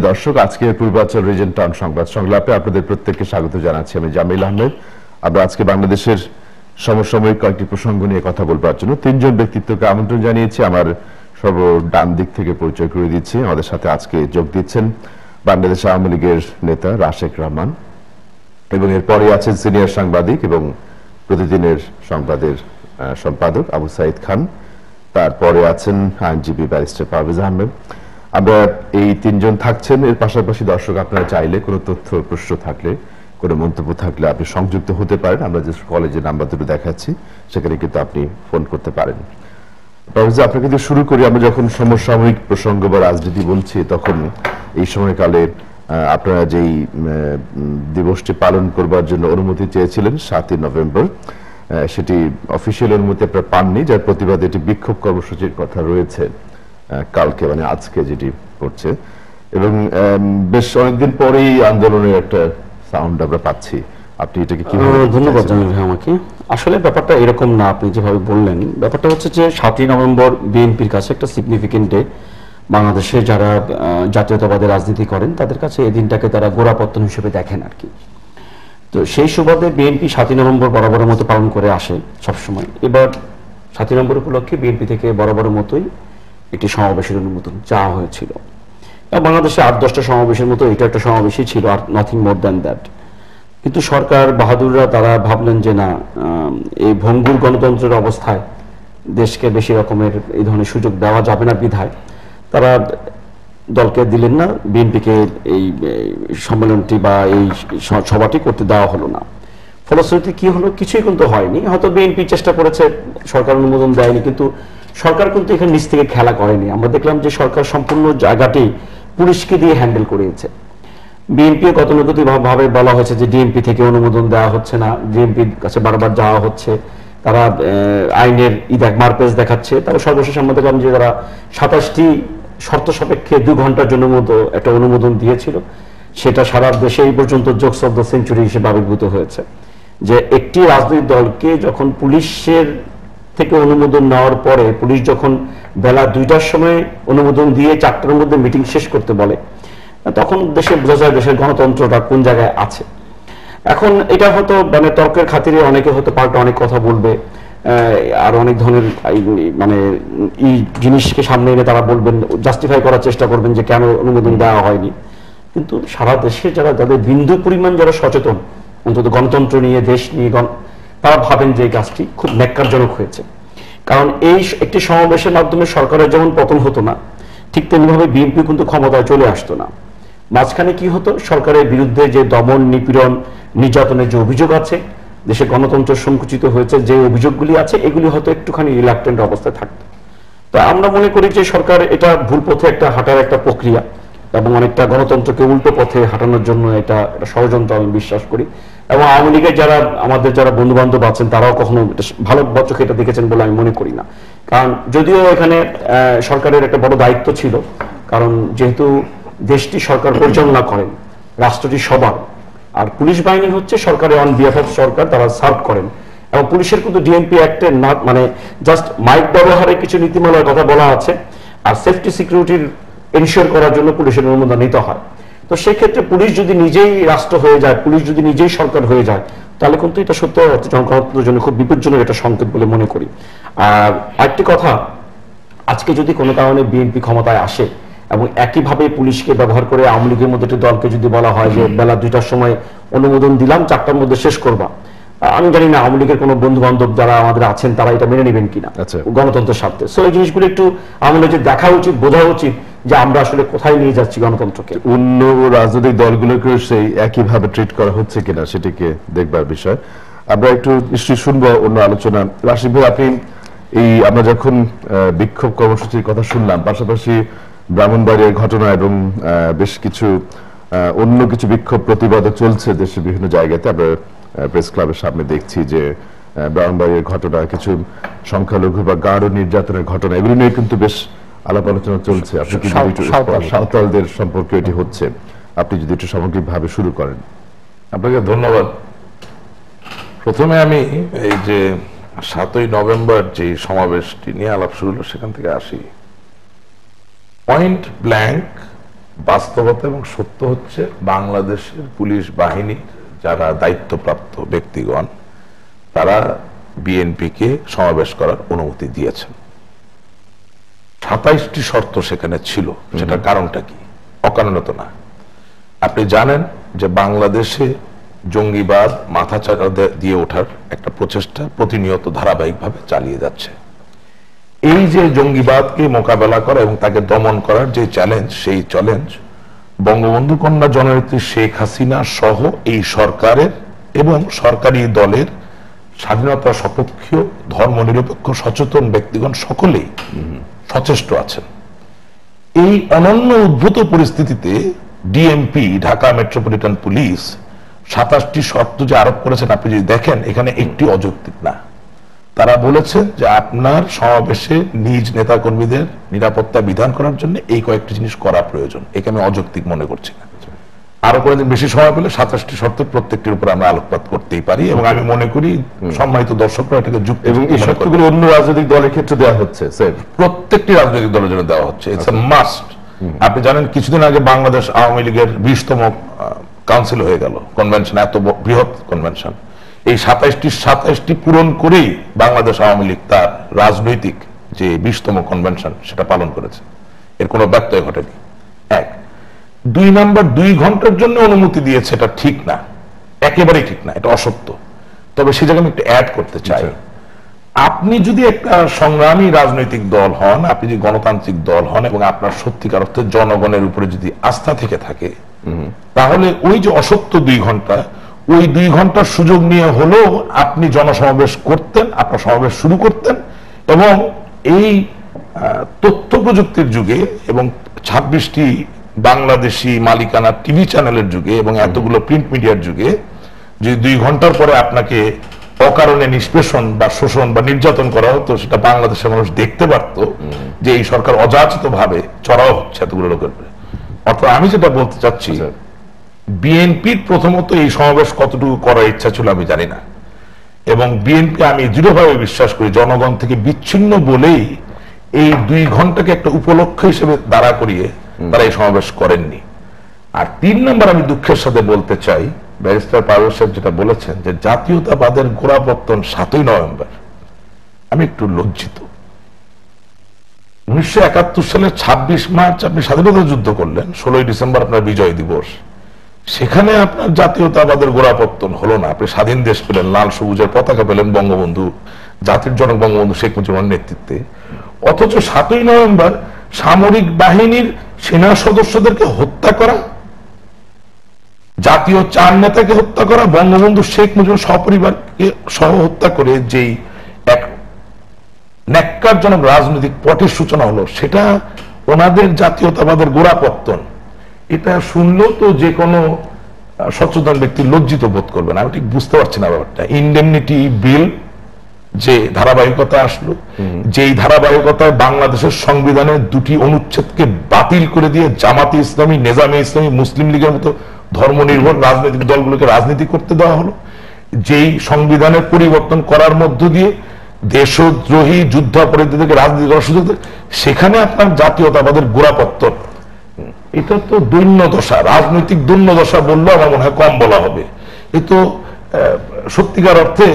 প্রিয় দর্শক, আজকে পূর্বাঞ্চল রিজন টাউন সংবাদ সংলাপে আপনাদের প্রত্যেককে স্বাগত জানাচ্ছি। আমি জামিল আহমেদ। আমরা আজকে বাংলাদেশের সমসাময়িক কয়েকটি প্রসঙ্গ নিয়ে কথা বলবার জন্য তিনজন ব্যক্তিত্বকে আমন্ত্রণ জানিয়েছি। আমার সর্ব ডান দিক থেকে পরিচয় করে দিচ্ছি। আমাদের সাথে আজকে যোগ দিচ্ছেন বাংলাদেশ আওয়ামী লীগের নেতা রাশেক রহমান, এবং এরপরে আছেন সিনিয়র সাংবাদিক এবং প্রতিদিনের সংবাদের সম্পাদক আবু সাইদ খান। তারপরে আছেন আইনজীবী ব্যারিস্টার পারভেজ আহমেদ। আমরা এই তিনজন থাকছেন। এর পাশাপাশি দর্শক, আপনারা চাইলে কোনো তথ্য প্রশ্ন থাকলে, কোনো মন্তব্য থাকলে আপনি সংযুক্ত হতে পারেন। আমরা যে কলেজের নাম্বার দুটো দেখাচ্ছি সেখানে কিন্তু আপনি ফোন করতে পারেন। পারভেজ, আপনাকে দিয়ে শুরু করি। আমরা যখন সমসাময়িক প্রসঙ্গ বা রাজনীতি বলছি, তখন এই সময়কালে আপনারা যেই দিবসটি পালন করবার জন্য অনুমতি চেয়েছিলেন 7ই নভেম্বর, সেটি অফিসিয়াল অনুমতি আপনারা পাননি, যার প্রতিবাদে একটি বিক্ষোভ কর্মসূচির কথা রয়েছে কালকে, মানে আজকে যেটি করছে, এবং বেশ অনেকদিন পরেই আন্দোলনের একটা সাউন্ড আমরা পাচ্ছি। আপনি এটাকে কিভাবে? ধন্যবাদ জামিল ভাই আমাকে। আসলে ব্যাপারটা এরকম না, আপনি যেভাবে বললেন। ব্যাপারটা হচ্ছে যে 7ই নভেম্বর বিএনপির কাছে একটা সিগনিফিকেন্ট ডে। বাংলাদেশে যারা জাতীয়তাবাদের রাজনীতি করেন তাদের কাছে এই দিনটাকে তারা গোড়াপত্তন হিসেবে দেখেন আর কি। তো সেই সুবাদে বিএনপি 7ই নভেম্বর বরাবরের মতো পালন করে আসে সবসময়। এবার 7ই নভেম্বর উপলক্ষে বিএনপি থেকে বরাবরের মতোই একটি সমাবেশের অনুমোদন চাওয়া হয়েছিল। বাংলাদেশে 8-10টা সমাবেশের মতো এটা একটা সমাবেশই ছিল, আর নাথিং মোর দ্যান দ্যাট। কিন্তু সরকার বাহাদুররা তারা ভাবলেন যে না, এই ভঙ্গুর গণতন্ত্রের অবস্থায় দেশকে বেশি রকমের এই ধরনের সুযোগ দেওয়া যাবে না বিধায় তারা দলকে দিলেন না, বিএনপিকে এই সম্মেলনটি বা এই সভাটি করতে দেওয়া হলো না। ফলশ্রুতি কি হলো? কিছুই কিন্তু হয়নি। হয়তো বিএনপি চেষ্টা করেছে, সরকার অনুমোদন দেয়নি, কিন্তু সরকার কিন্তু এখানে নিচ থেকে খেলা করেনি। আমরা দেখলাম যে সরকার সম্পূর্ণ জায়গাটি পুলিশকে দিয়ে হ্যান্ডেল করিয়েছে। বিএনপি গতানুগতিক ভাবে বলা হয়েছে যে ডিএমপি থেকে অনুমোদন দেওয়া হচ্ছে না, ডিএমপির কাছে বারবার যাওয়া হচ্ছে, তারা আইনের মারপেজ দেখাচ্ছে। তারা সর্বশেষ আমরা দেখলাম যে তারা 27টি শর্ত সাপেক্ষে 2 ঘন্টার জন্য মতো একটা অনুমোদন দিয়েছিল। সেটা সারা দেশে এই পর্যন্ত জোকস অফ দ্য সেঞ্চুরি হিসেবে আবির্ভূত হয়েছে। যে একটি রাজনৈতিক দলকে যখন পুলিশের থেকে অনুমোদন নেওয়ার পরে পুলিশ যখন বেলা 2টার সময় অনুমোদন দিয়ে 4টার মধ্যে মিটিং শেষ করতে বলে, তখন দেশে বোঝা যায় দেশের গণতন্ত্রটা কোন জায়গায় আছে। এখন এটা হয়তো মানে তর্কের খাতিরে অনেকে হয়তো পাল্টা অনেক কথা বলবে, আর অনেক ধরনের মানে এই জিনিসকে সামনে এনে তারা বলবেন, জাস্টিফাই করার চেষ্টা করবেন যে কেন অনুমোদন দেওয়া হয়নি। কিন্তু সারা দেশে যাদের বিন্দু পরিমাণ যারা সচেতন অন্তত গণতন্ত্র নিয়ে, দেশ নিয়ে, তারা ভাবেন যে এই কাজটি খুব ন্যাক্কারজনক হয়েছে। কারণ এই একটি সমাবেশের মাধ্যমে সরকারের যেমন পতন হতো না, ঠিক তেমনিভাবে বিএনপি কিন্তু ক্ষমতায় চলে আসতো না। মাঝখানে কি হতো? সরকারের বিরুদ্ধে যে দমন, নিপীড়ন, নির্যাতনের যে অভিযোগ আছে, দেশে গণতন্ত্র সংকুচিত হয়েছে যে অভিযোগগুলি আছে, এগুলি হয়তো একটুখানি রিল্যাক্টেন্ট অবস্থায় থাকতো। তো আমরা মনে করি যে সরকার এটা ভুল পথে হাঁটার একটা প্রক্রিয়া, এবং অনেকটা গণতন্ত্রকে উল্টো পথে হাঁটানোর জন্য এটা ষড়যন্ত্র আমি বিশ্বাস করি। এবং আওয়ামী লীগের যারা বন্ধু বান্ধব আছেন তারাও কখনো ভালো চোখে এটা দেখেছেন বলে আমি মনে করি না। কারণ যদিও এখানে সরকারের একটা বড় দায়িত্ব ছিল, কারণ যেহেতু দেশটি সরকার পরিচালনা করেন, রাষ্ট্রটি সবার, আর পুলিশ বাহিনী হচ্ছে সরকারের অন বিহাফ অফ সরকার, তারা সার্ভ করেন। এবং পুলিশের কিন্তু ডিএমপি অ্যাক্টে না, মানে জাস্ট মাইক ব্যবহারে কিছু নীতিমালার কথা বলা আছে, আর সেফটি সিকিউরিটির এনশিওর করার জন্য পুলিশের অনুমোদন নিতে হয়। তো সেক্ষেত্রে পুলিশ যদি নিজেই রাষ্ট্র হয়ে যায়, পুলিশ যদি নিজেই সরকার হয়ে যায়, তাহলে কিন্তু এটা সত্য গণতন্ত্রের জন্য খুব বিপজ্জনক একটা সংকেত বলে মনে করি। আর আরেকটি কথা, আজকে যদি কোনো কারণে বিএনপি ক্ষমতায় আসে এবং একইভাবে পুলিশকে ব্যবহার করে আওয়ামী লীগের মধ্যে একটি দলকে যদি বলা হয় যে বেলা 2টার সময় অনুমোদন দিলাম, 4টার মধ্যে শেষ করবা, আমি জানি না আওয়ামী লীগের কোনো বন্ধু বান্ধব যারা আমাদের আছেন তারা এটা মেনে নেবেন কিনা গণতন্ত্রের স্বার্থে। সো এই জিনিসগুলো একটু আওয়ামী লীগের দেখা উচিত, বোঝা উচিত যে আমরা আসলে কোথায় নিয়ে যাচ্ছি গণতন্ত্রকে। অন্য রাজনৈতিক দলগুলোকে সেই একইভাবে ট্রিট করা হচ্ছে কিনা সেটিকে দেখবার বিষয়। আমরা একটু নিশ্চয়ই শুনবো অন্য আলোচনা। রাশিদ ভাই, আপনি আমরা যখন বিক্ষোভ কর্মসূচির কথা শুনলাম, পাশাপাশি ব্রাহ্মণবাড়িয়ার ঘটনা এবং বেশ কিছু অন্য কিছু বিক্ষোভ প্রতিবাদও চলছে দেশের বিভিন্ন জায়গাতে। আমরা প্রেস ক্লাবের সামনে দেখছি যে ব্রাহ্মণবাড়িয়ার ঘটনা, কিছু সংখ্যালঘু বা গাঢ় নির্যাতনের ঘটনা, এগুলো নিয়ে কিন্তু বেশ আলাপ আলোচনা চলছে। আপনি কি সাঁওতালদের সম্পর্কে এটি হচ্ছে, আপনি যদি একটু সামগ্রিকভাবে শুরু করেন। আপনাকে ধন্যবাদ। প্রথমে আমি এই যে 7ই নভেম্বর যে সমাবেশটি নিয়ে আলাপ শুরু হলো সেখান থেকে আসি। পয়েন্ট ব্ল্যাঙ্ক বাস্তবতা এবং সত্য হচ্ছে বাংলাদেশের পুলিশ বাহিনীর যারা দায়িত্বপ্রাপ্ত ব্যক্তিগণ তারা বিএনপিকে সমাবেশ করার অনুমতি দিয়েছেন। 27টি শর্ত সেখানে ছিল, সেটার কারণটা কি? অকারণত না। আপনি জানেন যে বাংলাদেশে জঙ্গিবাদ মাথাচাড়া দিয়ে ওঠার একটা প্রচেষ্টা প্রতিনিয়ত ধারাবাহিকভাবে চালিয়ে যাচ্ছে। এই যে জঙ্গিবাদকে মোকাবেলা করা এবং তাকে দমন করার যে চ্যালেঞ্জ, সেই চ্যালেঞ্জ বঙ্গবন্ধু কন্যা জননেত্রী শেখ হাসিনা সহ এই সরকারের এবং সরকারি দলের স্বাধীনতা সপক্ষীয় ধর্মনিরপেক্ষ সচেতন ব্যক্তিগণ সকলেই সচেষ্ট আছেন। এই অনন্য উদ্ভূত পরিস্থিতিতে ডিএমপি, ঢাকা মেট্রোপলিটন পুলিশ 27টি শর্ত যে আরোপ করেছেন, আপনি যদি দেখেন এখানে একটি অযৌক্তিক না। তারা বলেছেন যে আপনার সমাবেশে নিজ নেতাকর্মীদের নিরাপত্তা বিধান করার জন্য এই কয়েকটি জিনিস করা প্রয়োজন। একে আমি অযৌক্তিক মনে করছি না। আরো কোনদিন বেশি সময় পেলে 27টি শর্তের প্রত্যেকটির উপর আমরা আলোকপাত করতেই পারি এবং আমি মনে করি সম্মানিত দর্শকরা এটাকে যুক্ত এবং এই শর্তগুলো অন্য রাজনৈতিক দলের ক্ষেত্রে দেওয়া হচ্ছে স্যার, প্রত্যেকটি রাজনৈতিক দলের জন্য দেওয়া হচ্ছে। It's a must. আপনি জানেন কিছুদিন আগে বাংলাদেশ আওয়ামী লীগের 20তম কাউন্সিল হয়ে গেল, কনভেনশন, এত বৃহৎ কনভেনশন। এই 27টি পূরণ করেই বাংলাদেশ আওয়ামী লীগ তার রাজনৈতিক যে 20তম কনভেনশন সেটা পালন করেছে। এর কোনো ব্যত্যয় ঘটেনি। এক। 2 নাম্বার, 2 ঘন্টার জন্য অনুমতি দিয়েছে, এটা ঠিক না, একেবারেই ঠিক না, এটা অসত্য। তবে সে জায়গায় আমি একটু অ্যাড করতে চাই। আপনি যদি একটা সংগ্রামী রাজনৈতিক দল হন, আপনি যদি গণতান্ত্রিক দল হন এবং আপনার সত্যিকার অর্থে জনগণের উপরে যদি আস্থা থেকে থাকে, তাহলে ওই যে অসত্য 2 ঘন্টা, ওই 2 ঘন্টার সুযোগ নিয়ে হলেও আপনি জনসমাবেশ করতেন, আপনার সমাবেশ শুরু করতেন এবং এই তথ্য প্রযুক্তির যুগে এবং 26টি বাংলাদেশি মালিকানা টিভি চ্যানেলের যুগে এবং এতগুলো প্রিন্ট মিডিয়ার যুগে যদি 2 ঘন্টার পরে আপনাকে অকারণে নিষ্পেষণ বা শোষণ বা নির্যাতন করা হতো, সেটা বাংলাদেশের মানুষ দেখতে পারত যে এই সরকার অযাচিত ভাবে চড়াও হচ্ছে এতগুলো লোকের উপরে। অর্থাৎ আমি যেটা বলতে চাচ্ছি, বিএনপির প্রথমত এই সমাবেশ কতটুকু করার ইচ্ছা ছিল আমি জানি না, এবং বিএনপি আমি দৃঢ়ভাবে বিশ্বাস করি জনগণ থেকে বিচ্ছিন্ন বলেই এই 2 ঘন্টাকে একটা উপলক্ষ হিসেবে দাঁড়া করিয়ে তারা এই সমাবেশ করেননি। আর 3 নম্বর, আমি দুঃখের সাথে বলতে চাই, ব্যারিস্টার পারভেজ সাহেব যেটা বলেছেন যে জাতীয়তাবাদের গোড়াপত্তন 7ই নভেম্বর, আমি একটু লজ্জিত। 1971 সালের 26 মার্চ আপনি স্বাধীনতা যুদ্ধ করলেন, 16ই ডিসেম্বর আপনার বিজয় দিবস, সেখানে আপনার জাতীয়তাবাদের গোড়াপত্তন হলো না। আপনি স্বাধীন দেশ পেলেন, লাল সবুজের পতাকা পেলেন বঙ্গবন্ধু, জাতির জনক বঙ্গবন্ধু শেখ মুজিবুর নেতৃত্বে। অথচ 7ই নভেম্বর সামরিক বাহিনীর সেনা সদস্যদেরকে হত্যা করা, জাতীয় 4 নেতাকে হত্যা করা, বঙ্গবন্ধু শেখ মুজিবুর সপরিবারকে সহ হত্যা করে যেই এক ন্যাক্কারজনক রাজনৈতিক পটের সূচনা হলো, সেটা ওনাদের জাতীয়তাবাদের গোড়াপত্তন। এটা শুনলেও তো যে কোনো সচেতন ব্যক্তি লজ্জিত বোধ করবেন। আমি ঠিক বুঝতে পারছি না ব্যাপারটা। ইন্ডেমনিটি বিল যে ধারাবাহিকতা আসলো, যেই ধারাবাহিকতায় বাংলাদেশের সংবিধানের 2টি অনুচ্ছেদকে বাতিল করে দিয়ে জামাতে ইসলামী, নেজামে ইসলামী, মুসলিম লীগের মতো ধর্মনির্ভর রাজনৈতিক দলগুলোকে রাজনীতি করতে দেওয়া হলো, যেই সংবিধানের পরিবর্তন করার মধ্য দিয়ে দেশদ্রোহী যুদ্ধাপরাধীদেরকে রাজনীতি করার সুযোগ, সেখানে আপনার জাতীয়তাবাদের গোড়াপত্তন, এটা তো দৈন্য দশা, রাজনৈতিক দৈন্য দশা বললেও আমার মনে হয় কম বলা হবে। এ তো সত্যিকার অর্থে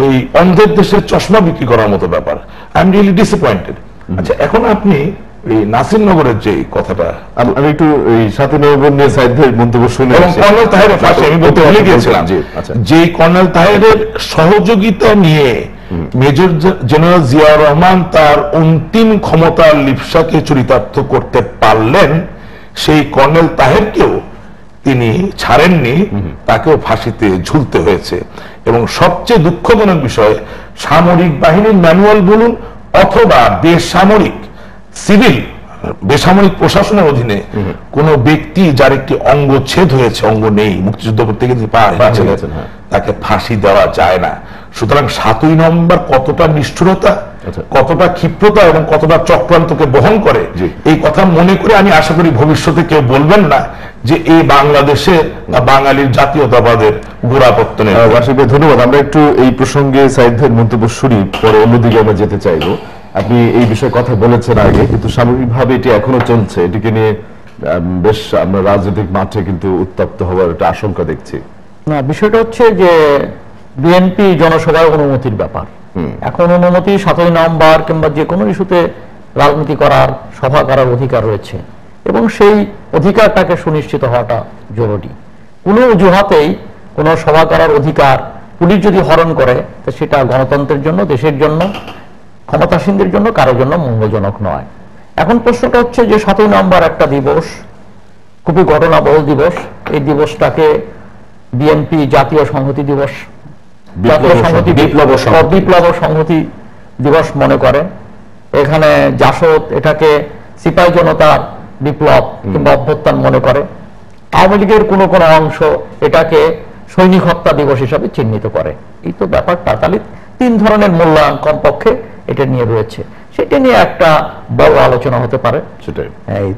ওই অন্ধের দেশের চশমা বিক্রি করার মতো ব্যাপার। I am really disappointed. আচ্ছা, এখন আপনি এই নাসিরনগরের যে কথাটা, আমি একটু এই 7ই নভেম্বর নিয়ে সাইদের মন্তব্য শুনে এবং কর্নেল তাহেরের ফাঁসি আমি বলতে ভুলে গিয়েছিলাম, যে কর্নেল তাহেরের সহযোগিতা নিয়ে মেজর জেনারেল জিয়াউর রহমান তার অন্তিম ক্ষমতার লিপ্সাকে চরিতার্থ করতে পারলেন, সেই কর্নেল তাহেরকেও তিনি ছাড়েননি, তাকেও ফাঁসিতে ঝুলতে হয়েছে। এবং সবচেয়ে দুঃখজনক বিষয়, সামরিক বাহিনীর ম্যানুয়াল বলুন অথবা বেসামরিক সিভিল বেসামরিক প্রশাসনের অধীনে কোন ব্যক্তি যার একটি অঙ্গ ছেদ হয়েছে, অঙ্গ নেই, মুক্তিযুদ্ধ করতে গিয়ে তাকে ফাঁসি দেওয়া যায় না। সুতরাং 7ই নভেম্বর কতটা নিষ্ঠুরতা, কতটা ক্ষিপ্রতা এবং কতটা চক্রান্তকে বহন করে, এই কথা মনে করে আমি আশা করি ভবিষ্যতে কেউ বলবেন না যে এই বাংলাদেশে বাঙালির জাতীয়তাবাদের গোড়াপত্তনের। ধন্যবাদ। আমরা একটু এই প্রসঙ্গে সাইদের মন্তব্য শুনি, পরে অন্যদিকে আমরা যেতে চাইবো। আপনি এই বিষয়ে কথা বলেছেন আগে, কিন্তু সামগ্রিকভাবে এটি এখনো চলছে, এটিকে নিয়ে বেশ আমরা রাজনৈতিক মাঠে কিন্তু উত্তপ্ত হওয়ার একটা আশঙ্কা দেখছি। না, বিষয়টা হচ্ছে যে বিএনপি জনসভায় অনুমতির ব্যাপার। এখন অনুমতি 7ই নভেম্বর কিংবা যে কোনো ইস্যুতে রাজনীতি করার, সভা করার অধিকার রয়েছে এবং সেই অধিকারটাকে সুনিশ্চিত হওয়াটা জরুরি। কোনো অজুহাতেই কোনো সভা করার অধিকার পুলিশ যদি হরণ করে, তো সেটা গণতন্ত্রের জন্য, দেশের জন্য, ক্ষমতাসীনদের জন্য কারোর জন্য মঙ্গলজনক নয়। এখন প্রশ্নটা হচ্ছে যে 7ই নভেম্বর একটা দিবস, খুবই ঘটনাবহুল দিবস। এই দিবসটাকে বিএনপি জাতীয় সংহতি দিবস, বিপ্লব ও সংহতি দিবস মনে করে। এখানে জাসদ এটাকে সিপাহী জনতার বিপ্লব কিংবা অভ্যুত্থান মনে করে। আওয়ামী লীগের কোনো কোনো অংশ এটাকে সৈনিক হত্যা দিবস হিসাবে চিহ্নিত করে। এই তো ব্যাপারটা, তাহলে 3 ধরনের মূল্যায়ন কমপক্ষে এটা নিয়ে রয়েছে। সেটা নিয়ে একটা বড় আলোচনা হতে পারে। সেটাই।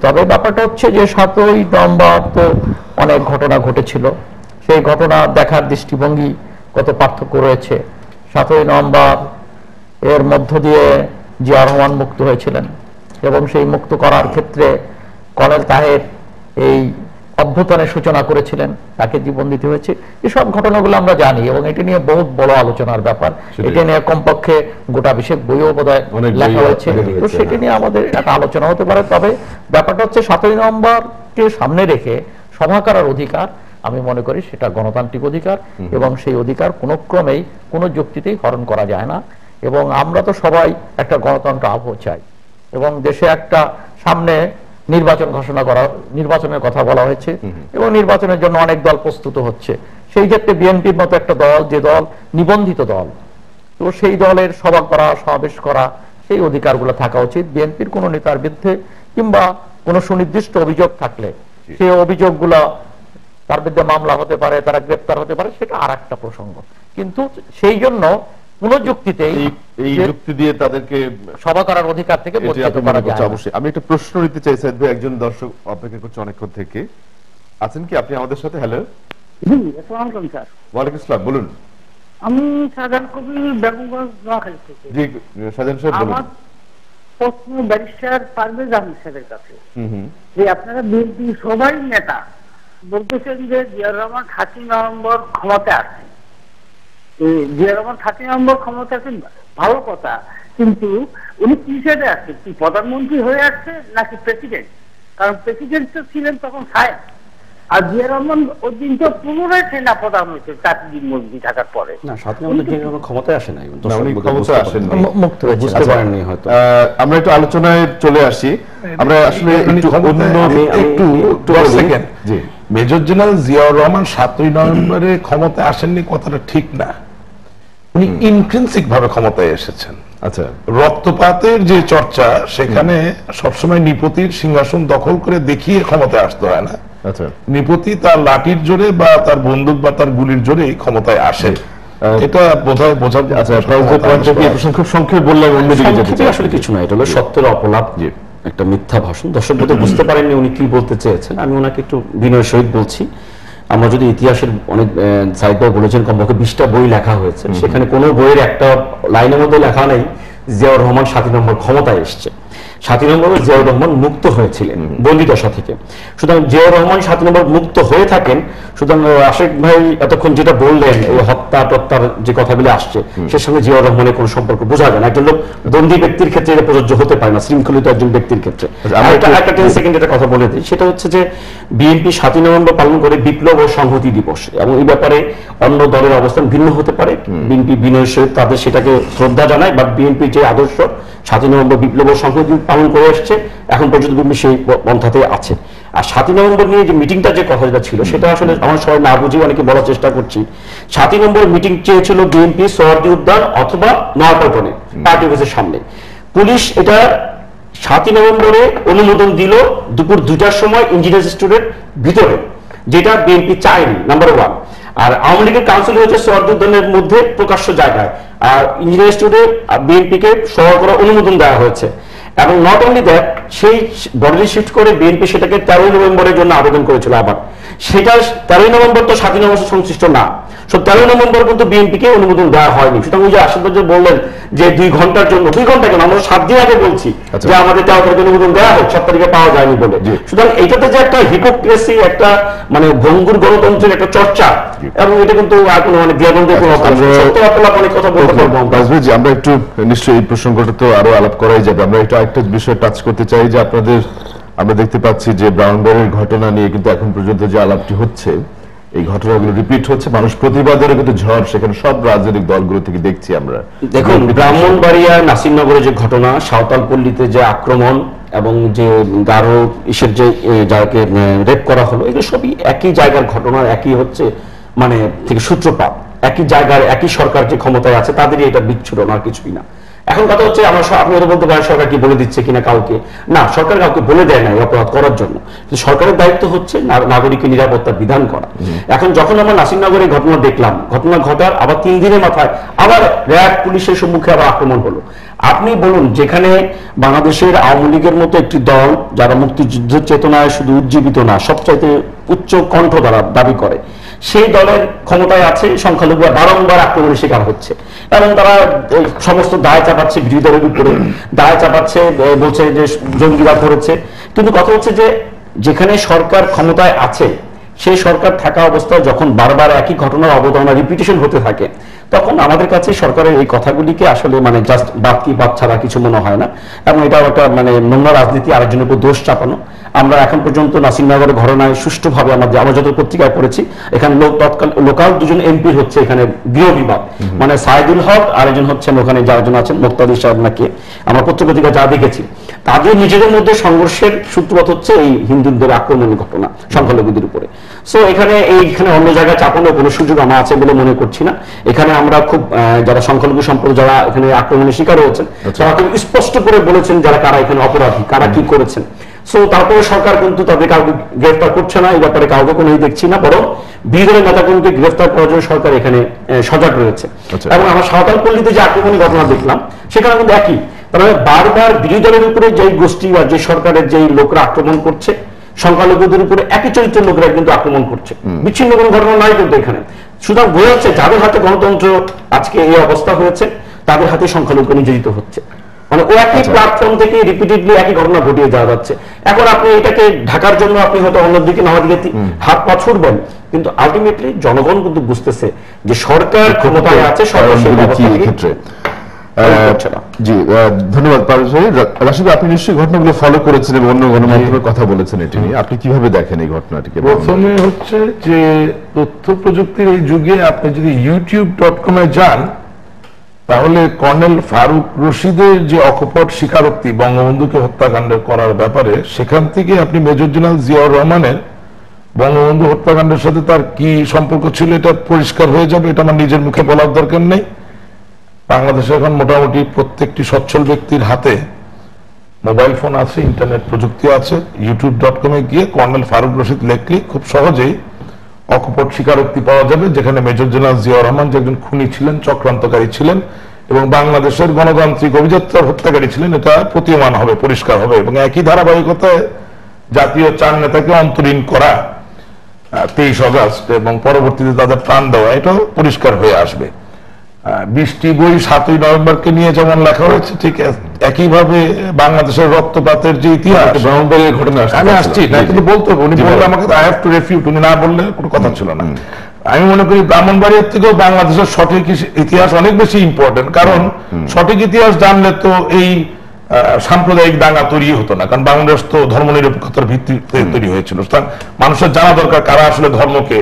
তবে ব্যাপারটা হচ্ছে যে 7ই নভেম্বর তো অনেক ঘটনা ঘটেছিল, সেই ঘটনা দেখার দৃষ্টিভঙ্গি কত পার্থক্য রয়েছে। 7ই নভেম্বর এর মধ্য দিয়ে জিয়া রহমান মুক্ত হয়েছিলেন এবং সেই মুক্ত করার ক্ষেত্রে কর্নেল তাহের এই অভ্যুত্থানের সূচনা করেছিলেন, তাকে জীবন দিতে হয়েছে। এসব ঘটনাগুলো আমরা জানি এবং এটা নিয়ে বহুত বড় আলোচনার ব্যাপার। এটা নিয়ে কমপক্ষে গোটা বিশেষ বইও বোধহয় লেখা হয়েছে। তো সেটা নিয়ে আমাদের একটা আলোচনা হতে পারে। তবে ব্যাপারটা হচ্ছে 7ই নভেম্বরকে সামনে রেখে সভা করার অধিকার, আমি মনে করি সেটা গণতান্ত্রিক অধিকার এবং সেই অধিকার কোনো ক্রমেই কোনো যুক্তিতেই হরণ করা যায় না। এবং আমরা তো সবাই একটা গণতন্ত্র আবহ চাই এবং দেশে একটা সামনে নির্বাচন ঘোষণা করা, নির্বাচনের কথা বলা হয়েছে এবং নির্বাচনের জন্য অনেক দল প্রস্তুত হচ্ছে। সেই ক্ষেত্রে বিএনপির মতো একটা দল, যে দল নিবন্ধিত দল, তো সেই দলের সভা করা, সমাবেশ করা, সেই অধিকারগুলো থাকা উচিত। বিএনপির কোনো নেতার বিরুদ্ধে কিংবা কোনো সুনির্দিষ্ট অভিযোগ থাকলে সেই অভিযোগগুলো, তার বিরুদ্ধে মামলা হতে পারে, তারা গ্রেপ্তার হতে পারে, সেটা আর একটা প্রসঙ্গ। কিন্তু সেই জন্য কোন যুক্তিতেই এই যুক্তি দিয়ে তাদেরকে সভা করার অধিকার থেকে বঞ্চিত করা যায় না। অবশ্যই আমি একটা প্রশ্ন নিতে চাই সাইদ ভাই, একজন দর্শক অপেক্ষা করছে অনেকক্ষণ থেকে। আছেন কি আপনি আমাদের সাথে? হ্যালো, আসসালামু আলাইকুম স্যার। ওয়ালাইকুম আসসালাম, বলুন। আমি শাহজাহান কবির, বেগমগঞ্জ, নোয়াখালী থেকে। জি শাহজাহান সাহেব বলুন। আমার প্রশ্ন ব্যারিস্টার পারভেজ আহমেদ সাহেবের কাছে, যে আপনারা বিএনপি সবাই নেতা বলতেছেন যে জিয়াউর রহমান 7ই নভেম্বর ক্ষমতায় আসেন, জিয়া রহমান 7ই নভেম্বর ক্ষমতা আছেন, ভালো কথা, কিন্তু উনি কি হিসেবে আসছেন? কি প্রধানমন্ত্রী হয়ে আসছে নাকি প্রেসিডেন্ট? কারণ প্রেসিডেন্ট তো ছিলেন তখন সাহেব, আর জিয়া রহমান ওই দিন তো পুনরায় সেনা প্রধান হয়েছে 4 দিন মন্ত্রী থাকার পরে। না, 7ই নভেম্বর জিয়া রহমান ক্ষমতায় আসে নাই, ক্ষমতায় আসেন মুক্ত হয়েছে, বুঝতে পারেননি হয়তো। আমরা একটু আলোচনায় চলে আসি। আমরা আসলে একটু সেকেন্ড, জি, মেজর জেনারেল জিয়াউর রহমান 7ই নভেম্বরে ক্ষমতায় আসেননি কথাটা ঠিক না। উনি ইন্ট্রিনসিক ভাবে ক্ষমতায় এসেছেন। আচ্ছা, রক্তপাতের যে চর্চা, সেখানে সবসময় নিপতির সিংহাসন দখল করে দেখিয়ে ক্ষমতায় আসতে হয় না। আচ্ছা, নিপতি তার লাঠির জোরে বা তার বন্দুক বা তার গুলির জোরেই ক্ষমতায় আসে, এটা বোধহয় বোঝার। আচ্ছা, খুব সংক্ষেপে বললাম, অন্যদিকে যেতে চাই। আসলে কিছু না, এটা হলো সত্যের অপলাপ, একটা মিথ্যা ভাষণ। দর্শক বোধহয় বুঝতে পারেননি উনি কি বলতে চেয়েছেন। আমি ওনাকে একটু বিনয়ের সহিত বলছি, আমরা যদি ইতিহাসের অনেক, সাইদ ভাই বলেছেন কমপক্ষে 20টা বই লেখা হয়েছে, সেখানে কোনো বইয়ের একটা লাইনের মধ্যে লেখা নেই জিয়াউর রহমান 7ই নভেম্বর ক্ষমতায় এসছে। 7ই নভেম্বর জিয়াউর রহমান মুক্ত হয়েছিলেন বন্দিদশা থেকে। সুতরাং জিয়াউর রহমান 7ই নভেম্বর মুক্ত হয়ে থাকেন। সুতরাং আশিক ভাই এতক্ষণ যেটা বললেন, এই হত্যা টত্যার যে কথাগুলো আসছে, সে সঙ্গে জিয়াউর রহমানের কোনো সম্পর্ক বোঝা যায় না। একজন লোক বন্দী ব্যক্তির ক্ষেত্রে এটা প্রযোজ্য হতে পারে না, শৃঙ্খলিত একজন ব্যক্তির ক্ষেত্রে। একটা 10 সেকেন্ড এটা কথা বলে দিই, সেটা হচ্ছে যে বিএনপি 7ই নভেম্বর পালন করে বিপ্লব ও সংহতি দিবস, এবং এই ব্যাপারে অন্য দলের অবস্থান ভিন্ন হতে পারে। বিএনপি বিনয়ের সহিত তাদের সেটাকে শ্রদ্ধা জানায়, বাট বিএনপি যে আদর্শ 7ই নভেম্বর বিপ্লব ও সংহতি পালন করে আসছে, এখন পর্যন্ত বিএনপি সেই পন্থাতে আছে। আর 7ই নভেম্বর নিয়ে যে মিটিংটা যে কথাটা ছিল, সেটা আসলে আমরা সবাই না বুঝে অনেকে বলার চেষ্টা করছি। 7ই নভেম্বর মিটিং চেয়েছিল বিএনপি সোহরাওয়ার্দী উদ্যান অথবা নয়াপল্টনে পার্টি অফিসের সামনে। পুলিশ এটা 7ই নভেম্বরে অনুমোদন দিল দুপুর 2টার সময় ইঞ্জিনিয়ার্স স্টুডেন্ট ভিতরে, যেটা বিএনপি চায়নি, নাম্বার 1। আর আওয়ামী লীগের কাউন্সিল হয়েছে সোহরাওয়ার্দী উদ্যানের মধ্যে প্রকাশ্য জায়গায়, আর ইঞ্জিনিয়ার্স স্টুডেন্ট বিএনপিকে সভা করার অনুমোদন দেওয়া হয়েছে। এবং নট অনলি দ্যাট, সেই বডি শিফট করে বিএনপি সেটাকে 13ই নভেম্বরের জন্য আবেদন করেছিল। আবার সেটা 13ই নভেম্বর তো 7ই নভেম্বর সংশ্লিষ্ট না। 13 নভেম্বর কিন্তু বিএনপিকে অনুমোদন দেওয়া হয়নি। সুতরাং ওই যে আশীর্বাদ বললেন যে 2 ঘন্টার জন্য, 2 ঘন্টা কেন, আমরা 7 দিন আগে বলছি যে আমাদের 13 তারিখে অনুমোদন দেওয়া হোক, 7 তারিখে পাওয়া যায়নি বলে। সুতরাং এটাতে যে একটা হিপোক্রেসি, একটা মানে ভঙ্গুর গণতন্ত্রের একটা চর্চা, এবং এটা কিন্তু আর কোনো মানে দ্বিধাদ্বন্দ্বের কোনো অনেক কথা বলতে পারবো। আমরা একটু নিশ্চয়ই এই প্রসঙ্গটা তো আরো আলাপ করাই যাবে। আমরা একটু আরেকটা বিষয় টাচ করতে চাই যে আমরা দেখতে পাচ্ছি যে ব্রাউনবাড়ির ঘটনা নিয়ে কিন্তু এখন পর্যন্ত যে আলাপটি হচ্ছে, এই ঘটনাগুলো রিপিট হচ্ছে, মানুষ প্রতিবাদের কিন্তু ঝড় সেখানে সব রাজনৈতিক দলগুলো থেকে দেখছি আমরা। দেখুন, ব্রাহ্মণবাড়িয়া নাসিরনগরে যে ঘটনা, সাঁওতালপল্লীতে যে আক্রমণ এবং যে গারো ইসের যে যাকে রেপ করা হলো, এগুলো সবই একই জায়গার ঘটনা, একই হচ্ছে মানে থেকে সূত্রপাত, একই জায়গার একই সরকার যে ক্ষমতায় আছে তাদেরই এটা বিচ্ছুরণ, আর কিছুই না। এখন কথা হচ্ছে আমরা আপনি ওদের বলতে পারেন সরকার কি বলে দিচ্ছে কিনা কাউকে, না, সরকার কাউকে বলে দেয় না এই অপরাধ করার জন্য। সরকারের দায়িত্ব হচ্ছে নাগরিকের নিরাপত্তার বিধান করা। এখন যখন আমরা নাসিরনগরে ঘটনা দেখলাম, ঘটনা ঘটার আবার 3 দিনের মাথায় আবার র্যাব পুলিশের সম্মুখে আবার আক্রমণ হলো। আপনি বলুন, যেখানে বাংলাদেশের আওয়ামী লীগের মতো একটি দল যারা মুক্তিযুদ্ধের চেতনায় শুধু উজ্জীবিত না, সবচাইতে উচ্চ কণ্ঠ দ্বারা দাবি করে, সেই দলের ক্ষমতায় আছে, সংখ্যালঘুরা বারংবার আক্রমণের শিকার হচ্ছে এবং তারা সমস্ত দায় চাপাচ্ছে বিরোধী দলের উপরে, দায় চাপাচ্ছে, বলছে যে জঙ্গিরা করেছে। কিন্তু কথা হচ্ছে যে যেখানে সরকার ক্ষমতায় আছে, সেই সরকার থাকা অবস্থায় যখন বারবার একই ঘটনার অবতারণা রিপিটেশন হতে থাকে, তখন আমাদের কাছে সরকারের এই কথাগুলিকে আসলে মানে জাস্ট বাকি বাদ ছাড়া কিছু মনে হয় না, এবং এটা একটা মানে নোংরা রাজনীতি, আরেকজনের উপর দোষ চাপানো। আমরা এখন পর্যন্ত নাসিরনগরের ঘটনায় সুষ্ঠুভাবে আমরা যত পত্রিকায় পড়েছি, এখানে লোকাল 2জন এমপি হচ্ছে এখানে গৃহ বিভাগ, মানে সাইদুল হক আর একজন হচ্ছেন ওখানে যারা আছেন মুক্তাদির সাহেব নাকি, আমরা পত্রিকা যা দেখেছি, তাদের নিজেদের মধ্যে সংঘর্ষের সূত্রপাত হচ্ছে এই হিন্দুদের আক্রমণের ঘটনা সংখ্যালঘুদের উপরে। সো এখানে অন্য জায়গায় চাপানোর কোনো সুযোগ আমার আছে বলে মনে করছি না। এখানে আমরা খুব যারা সংখ্যালঘু সম্প্রদায় যারা এখানে আক্রমণের শিকার হয়েছেন, তারা খুব স্পষ্ট করে বলেছেন যারা কারা এখানে অপরাধী, কারা কি করেছেন। সো তারপরে সরকার কিন্তু তাদের কাউকে গ্রেফতার করছে না, এই ব্যাপারে কাউকে কোনো দেখছি না, বরং বিরোধী নেতাকর্মীকে গ্রেফতার করার জন্য সরকার এখানে সজাগ রয়েছে। এবং আমরা সাঁওতালপল্লীতে যে আক্রমণের ঘটনা দেখলাম, সেখানে কিন্তু একই, তারা বারবার বিরোধী দলের উপরে যেই গোষ্ঠী বা যে সরকারের যেই লোকরা আক্রমণ করছে, সংখ্যালঘুদের উপরে একই চরিত্রের লোকরা কিন্তু আক্রমণ করছে, বিচ্ছিন্ন কোনো ঘটনা নাই কিন্তু এখানে। সুতরাং বোঝা যাচ্ছে যাদের হাতে গণতন্ত্র আজকে এই অবস্থা হয়েছে, তাদের হাতে সংখ্যালঘু নিয়োজিত হচ্ছে, মানে ও একই প্ল্যাটফর্ম থেকে রিপিটেডলি একই ঘটনা ঘটিয়ে যাওয়া যাচ্ছে। এখন আপনি এটাকে ঢাকার জন্য আপনি হয়তো অন্যদিকে না দিকে হাত পা ছুড়বেন, কিন্তু আলটিমেটলি জনগণ কিন্তু বুঝতেছে যে সরকার ক্ষমতায় আছে, সরকার সেই ব্যবস্থা ক্ষেত্রে। জি, ধন্যবাদ পারভেজ ভাই। রাশিদ, আপনি নিশ্চয়ই ঘটনাগুলো ফলো করেছেন এবং অন্য গণমাধ্যমে কথা বলেছেন এটি নিয়ে, আপনি কিভাবে দেখেন এই ঘটনাটিকে? প্রথমে হচ্ছে যে তথ্য প্রযুক্তির এই যুগে আপনি যদি youtube.com যান, তাহলে কর্নেল ফারুক রশিদের যে অকপট স্বীকারোক্তি বঙ্গবন্ধুকে হত্যাকাণ্ড করার ব্যাপারে, সেখান থেকে আপনি মেজর জেনারেল জিয়াউর রহমানের বঙ্গবন্ধু হত্যাকাণ্ডের সাথে তার কি সম্পর্ক ছিল এটা পরিষ্কার হয়ে যাবে। এটা আমার নিজের মুখে বলার দরকার নেই। বাংলাদেশে এখন মোটামুটি প্রত্যেকটি সচ্ছল ব্যক্তির হাতে মোবাইল ফোন আছে, ইন্টারনেট প্রযুক্তিও আছে। youtube.com গিয়ে কর্নেল ফারুক রশিদ লেখলে খুব সহজেই অকপট স্বীকারোক্তি পাওয়া যাবে, যেখানে মেজর জেনারেল জিয়াউর রহমান যে একজন খুনি ছিলেন, চক্রান্তকারী ছিলেন এবং বাংলাদেশের গণতান্ত্রিক অভিযাত্রার হত্যাকারী ছিলেন, এটা প্রতীয়মান হবে, পরিষ্কার হবে। এবং একই ধারাবাহিকতায় জাতীয় 4 নেতাকে অন্তরীণ করা 23 আগস্ট এবং পরবর্তীতে তাদের প্রাণ দেওয়া, এটাও পরিষ্কার হয়ে আসবে। 20টি বই 7ই নভেম্বরকে নিয়ে যেমন লেখা হয়েছে, ঠিক একইভাবে বাংলাদেশের রক্তপাতের যে ইতিহাস, ব্রাহ্মণবাড়ির ঘটনা আমি আসছি না, কিন্তু বলতে হবে, উনি বললে আমাকে আই হ্যাভ টু রেফিউট, উনি না বললে কোনো কথা ছিল না। আমি মনে করি ব্রাহ্মণবাড়িয়ার থেকেও বাংলাদেশের সঠিক ইতিহাস অনেক বেশি ইম্পর্টেন্ট, কারণ সঠিক ইতিহাস জানলে তো এই সাম্প্রদায়িক দাঙ্গা তৈরি হতো না, কারণ বাংলাদেশ তো ধর্মনিরপেক্ষতার ভিত্তিতে তৈরি হয়েছিল। মানুষের জানা দরকার কারা আসলে ধর্মকে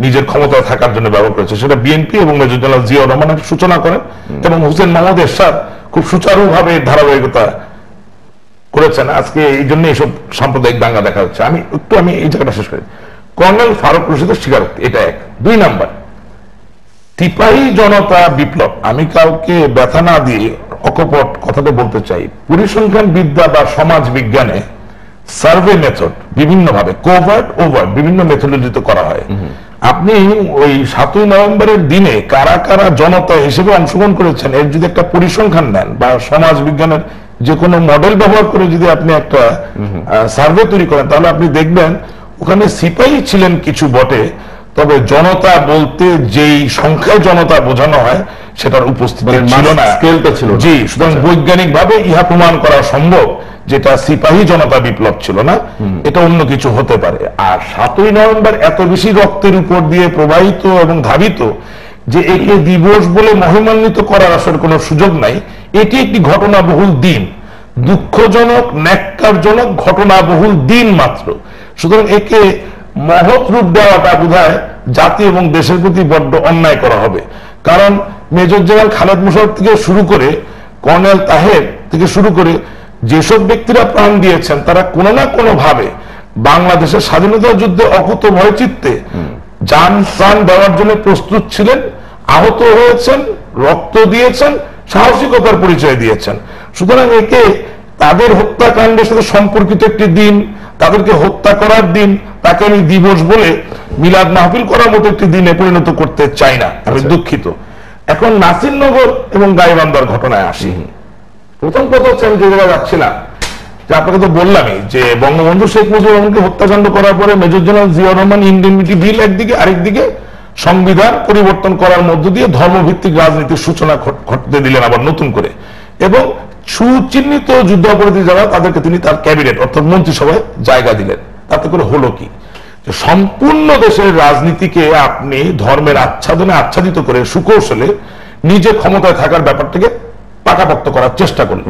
নিজের ক্ষমতায় থাকার জন্য ব্যবহার করেছে। সেটা বিএনপি এবং মেজর জেনারেল জিয়াউর রহমান সূচনা করেন এবং হুসেন মোহাম্মদ এরশাদ খুব সুচারুভাবে ধারাবাহিকতা করেছেন। আজকে এই জন্য এইসব সাম্প্রদায়িক দাঙ্গা দেখা যাচ্ছে। আমি এই জায়গাটা শেষ করি। কর্নেল ফারুক রশিদের স্বীকারোক্তি, এটা 1। 2 নাম্বার, সিপাহী জনতা বিপ্লব, আমি কাউকে ব্যথা না দিয়ে অকপট কথাটা বলতে চাই, পরিসংখ্যান বিদ্যা বা সমাজ বিজ্ঞানে সার্ভে মেথড বিভিন্নভাবে কোভার্ট ওভার্ট বিভিন্ন মেথোডোলজিতে করা হয়। আপনি ওই 7ই নভেম্বরের দিনে কারা কারা জনতা হিসেবে অংশগ্রহণ করেছেন এর যদি একটা পরিসংখ্যান নেন, বা সমাজ বিজ্ঞানের যে কোনো মডেল ব্যবহার করে যদি আপনি একটা সার্ভে তৈরি করেন, তাহলে আপনি দেখবেন ওখানে সিপাহী ছিলেন কিছু বটে, তবে জনতা বলতে যেই সংখ্যায় জনতা বোঝানো হয় সেটার উপস্থিতি ছিল না, স্কেলটা ছিল না। জি, সুতরাং বৈজ্ঞানিক ভাবে ইহা প্রমাণ করা সম্ভব যেটা সিপাহী জনতা বিপ্লব ছিল না, এটা অন্য কিছু হতে পারে। আর 7ই নভেম্বর এত বেশি রক্তের উপর দিয়ে প্রবাহিত এবং ধাবিত যে একে দিবস বলে মহিমান্বিত করার আসলে কোনো সুযোগ নাই। এটি একটি ঘটনাবহুল দিন, দুঃখজনক ন্যাক্কারজনক ঘটনাবহুল দিন মাত্র। সুতরাং একে মহৎ রূপ দেওয়াটা বোধহয় জাতি এবং দেশের প্রতি বড্ড অন্যায় করা হবে। কারণ মেজর জেনারেল খালেদ মোশাররফ থেকে শুরু করে কর্নেল তাহের থেকে শুরু করে যেসব ব্যক্তিরা প্রাণ দিয়েছেন তারা কোনো না কোনো ভাবে বাংলাদেশের স্বাধীনতা যুদ্ধে অকুত ভয় চিত্তে জান প্রাণ দেওয়ার জন্য প্রস্তুত ছিলেন, আহত হয়েছেন, রক্ত দিয়েছেন, সাহসিকতার পরিচয় দিয়েছেন। সুতরাং একে তাদের হত্যাকাণ্ডের সাথে সম্পর্কিত একটি দিন, তাদেরকে হত্যা করার দিন, তাকে আমি দিবস বলে মিলাদ মাহফিল করার মতো একটি দিনে পরিণত করতে চাই না, আমি দুঃখিত। এখন নাসিরনগর এবং গাইবান্ধার ঘটনায় আসি। প্রথম কথা হচ্ছে আমি যে জায়গায় যাচ্ছিলাম, যে আপনাকে তো বললামই যে বঙ্গবন্ধু শেখ মুজিবুর রহমানকে হত্যাকাণ্ড করার পরে major general Ziaur Rahman indemnity bill একদিকে, আরেকদিকে সংবিধান পরিবর্তন করার মধ্য দিয়ে ধর্মভিত্তিক রাজনীতির সূচনা ঘটতে দিলেন আবার নতুন করে, এবং সুচিহ্নিত যুদ্ধাপরাধী যারা তাদেরকে তিনি তার ক্যাবিনেট অর্থাৎ মন্ত্রিসভায় জায়গা দিলেন। তাতে করে হলো কি, সম্পূর্ণ দেশের রাজনীতিকে আপনি ধর্মের আচ্ছাদনে আচ্ছাদিত করে সুকৌশলে নিজে ক্ষমতায় থাকার ব্যাপারটাকে পাকাপোক্ত করার চেষ্টা করলেন।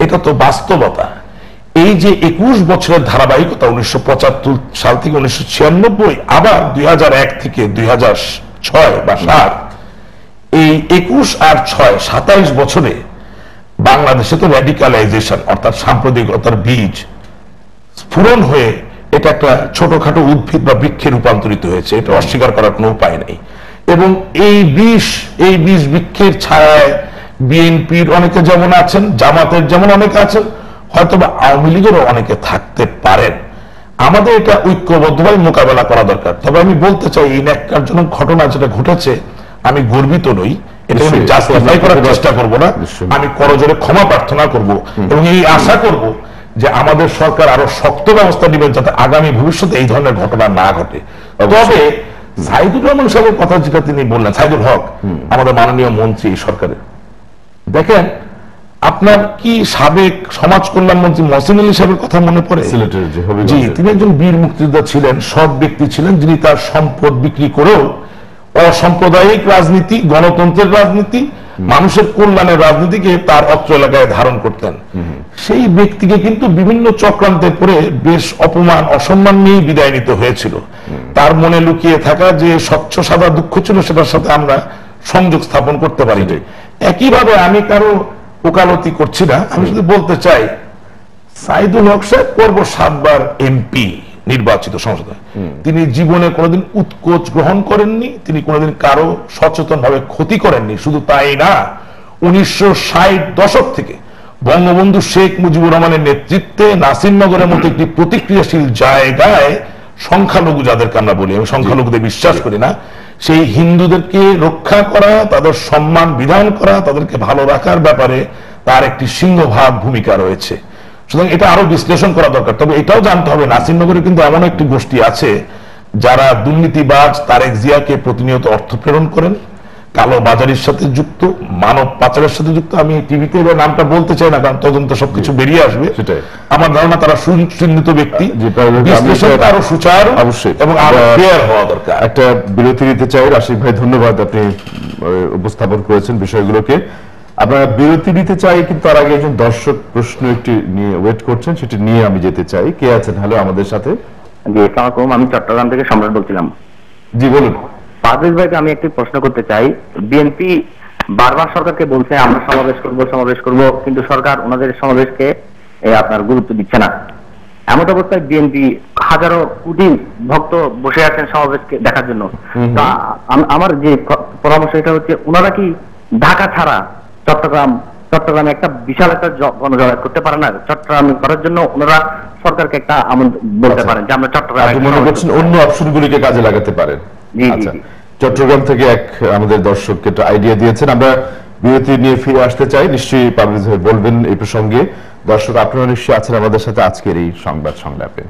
এটা তো বাস্তবতা। এই যে 21 বছরের ধারাবাহিকতা 1975 সাল থেকে 1996 আবার 2001 থেকে 2006 বা 7, এই 21 আর 6 27 বছরে বাংলাদেশে তো র্যাডিকালাইজেশন অর্থাৎ সাম্প্রদায়িকতার বীজ স্ফুরণ হয়ে এটা একটা ছোটখাটো উদ্ভিদ বা বৃক্ষে রূপান্তরিত হয়েছে, এটা অস্বীকার করার কোনো উপায় নেই। এবং এই বিষ বৃক্ষের ছায়ায় বিএনপির অনেকে যেমন আছেন, জামাতের যেমন অনেকে আছেন, হয়তো বা আওয়ামী লীগেরও অনেকে থাকতে পারেন। আমাদের এটা ঐক্যবদ্ধভাবে মোকাবেলা করা দরকার। তবে আমি বলতে চাই এই ন্যাক্কারজনক ঘটনা যেটা ঘটেছে, আমি গর্বিত নই, এটা আমি জাস্টিফাই করার চেষ্টা করব না, আমি করজোরে ক্ষমা প্রার্থনা করব এবং এই আশা করব যে আমাদের সরকার আরো শক্ত ব্যবস্থা নেবেন যাতে আগামী ভবিষ্যতে এই ধরনের ঘটনা না ঘটে। তবে সাইদুর রহমান সাহেবের কথা যেটা তিনি বললেন, সাইদুল হক আমাদের মাননীয় মন্ত্রী সরকারের, দেখেন আপনার কি সাবেক সমাজ কল্যাণ মন্ত্রী মহসিন আলী সাহেবের কথা মনে পড়ে? সিলেটের যে হবিগঞ্জের। জি, তিনি একজন বীর মুক্তিযোদ্ধা ছিলেন, সৎ ব্যক্তি ছিলেন, যিনি তার সম্পদ বিক্রি করেও অসাম্প্রদায়িক রাজনীতি, গণতন্ত্রের রাজনীতি, মানুষের কল্যাণের রাজনীতিকে তার অত্র এলাকায় ধারণ করতেন। সেই ব্যক্তিকে কিন্তু বিভিন্ন চক্রান্তে পড়ে বেশ অপমান অসম্মান নিয়ে বিদায় নিতে হয়েছিল। তার মনে লুকিয়ে থাকা যে স্বচ্ছ সাদা দুঃখ ছিল সেটার সাথে আমরা সংযোগ স্থাপন করতে পারি। একইভাবে আমি কারো ওকালতি করছি না, আমি শুধু বলতে চাই সাইদুল হক সাহেব পূর্ব 7 বার এমপি নির্বাচিত সংসদে, তিনি জীবনে কোনোদিন উৎকোচ গ্রহণ করেননি, তিনি কোনোদিন কারো সচেতন ভাবে ক্ষতি করেননি। শুধু তাই না, 1960 দশক থেকে বঙ্গবন্ধু শেখ মুজিবুর রহমানের নেতৃত্বে নাসিরনগরের মতো একটি প্রতিক্রিয়াশীল জায়গায় সংখ্যালঘু যাদেরকে আমরা বলি, আমি সংখ্যালঘুদের বিশ্বাস করি না, সেই হিন্দুদেরকে রক্ষা করা, তাদের সম্মান বিধান করা, তাদেরকে ভালো রাখার ব্যাপারে তার একটি সিংহভাগ ভূমিকা রয়েছে। সুতরাং এটা আরো বিশ্লেষণ করা দরকার। তবে এটাও জানতে হবে নাসিরনগরে কিন্তু এমন একটি গোষ্ঠী আছে যারা দুর্নীতিবাজ তারেক জিয়াকে প্রতিনিয়ত অর্থ প্রেরণ করেন, কালো বাজারের সাথে যুক্ত, মানব পাচারের সাথে যুক্ত। আমি টিভিতে নামটা বলতে চাই না, কারণ তদন্ত সবকিছু বেরিয়ে আসবে। আমার ধারণা তারা সুচিহ্নিত ব্যক্তি, বিশ্লেষণটা আরো সুচারু অবশ্যই এবং আরো ক্লিয়ার হওয়া দরকার। একটা বিরতি নিতে চাই। রাশিক ভাই ধন্যবাদ, আপনি উপস্থাপন করেছেন বিষয়গুলোকে। আমরা বিরতি নিতে চাই, কিন্তু তার আগে একজন দর্শক প্রশ্ন একটি নিয়ে ওয়েট করছেন, সেটি নিয়ে আমি যেতে চাই। কে আছেন? হ্যালো, আমাদের সাথে। জি, আসসালামু আলাইকুম, আমি চট্টগ্রাম থেকে সম্রাট বলছিলাম। জি বলুন। পারভেজ ভাইকে আমি একটি প্রশ্ন করতে চাই। বিএনপি বারবার সরকারকে বলছে আমরা সমাবেশ করব, কিন্তু সরকার ওনাদের সমাবেশকে আপনার গুরুত্ব দিচ্ছে না। এমন অবস্থায় বিএনপি হাজারো কোটি ভক্ত বসে আছেন সমাবেশকে দেখার জন্য। তা আমার যে পরামর্শ এটা হচ্ছে, ওনারা কি ঢাকা ছাড়া চট্টগ্রামে একটা বিশাল একটা গণজমায়েত করতে পারে না? চট্টগ্রাম করার জন্য ওনারা সরকারকে একটা বলতে পারেন যে আমরা চট্টগ্রাম মনে করছেন অন্য অপশনগুলিকে কাজে লাগাতে পারেন। আচ্ছা, চট্টগ্রাম থেকে এক আমাদের দর্শককে একটা আইডিয়া দিয়েছেন। আমরা বিরতি নিয়ে ফিরে আসতে চাই, নিশ্চয়ই পারভেজ ভাই বলবেন এই প্রসঙ্গে। দর্শক আপনারা নিশ্চয়ই আছেন আমাদের সাথে আজকের এই সংবাদ সংলাপে।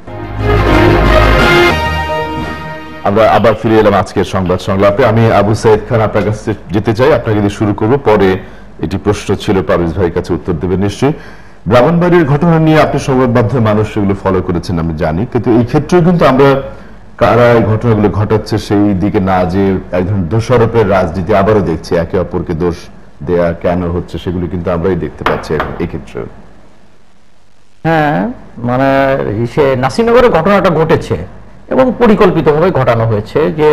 আমরা আবার ফিরে এলাম আজকের সংবাদ সংলাপে। আমি আবু সাইদ খান আপনার কাছে যেতে চাই, আপনাকে দিয়ে শুরু করব, পরে এটি প্রশ্ন ছিল পারভেজ ভাইয়ের কাছে উত্তর দেবেন নিশ্চয়ই। ব্রাহ্মণবাড়ির ঘটনা নিয়ে আপনি সংবাদ মাধ্যমে মানুষ এগুলো ফলো করেছেন আমি জানি, কিন্তু এই ক্ষেত্রেও কিন্তু আমরা কারা এই ঘটনাগুলো ঘটাচ্ছে সেই দিকে না যে এক ধরনের দোষারোপের রাজনীতি আবারও দেখছি, একে অপরকে দোষ দেয়া কেন হচ্ছে সেগুলো কিন্তু আমরাই দেখতে পাচ্ছি এখন এই ক্ষেত্রে। হ্যাঁ, মানে সে নাসিরনগরে ঘটনাটা ঘটেছে এবং পরিকল্পিতভাবে ঘটানো হয়েছে যে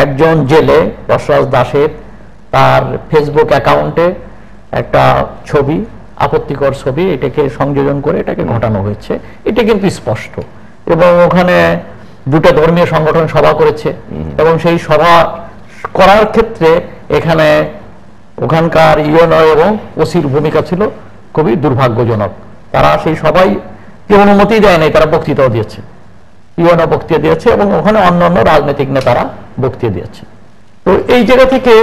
একজন জেলে যশরাজ দাসের তার ফেসবুক অ্যাকাউন্টে একটা ছবি, আপত্তিকর ছবি, এটাকে সংযোজন করে এটাকে ঘটানো হয়েছে, এটা কিন্তু স্পষ্ট। এবং ওখানে দুটো ধর্মীয় সংগঠন সভা করেছে এবং সেই সভা করার ক্ষেত্রে এখানে ওখানকার ইউএনও এবং ওসির ভূমিকা ছিল খুবই দুর্ভাগ্যজনক। তারা সেই সবাই কে অনুমতি দেয় নাই, তারা বক্তৃতাও দিয়েছে, ইউএনও বক্তৃতা দিয়েছে এবং ওখানে অন্যান্য রাজনৈতিক নেতারা বক্তৃতা দিয়েছে। তো এই জায়গা থেকে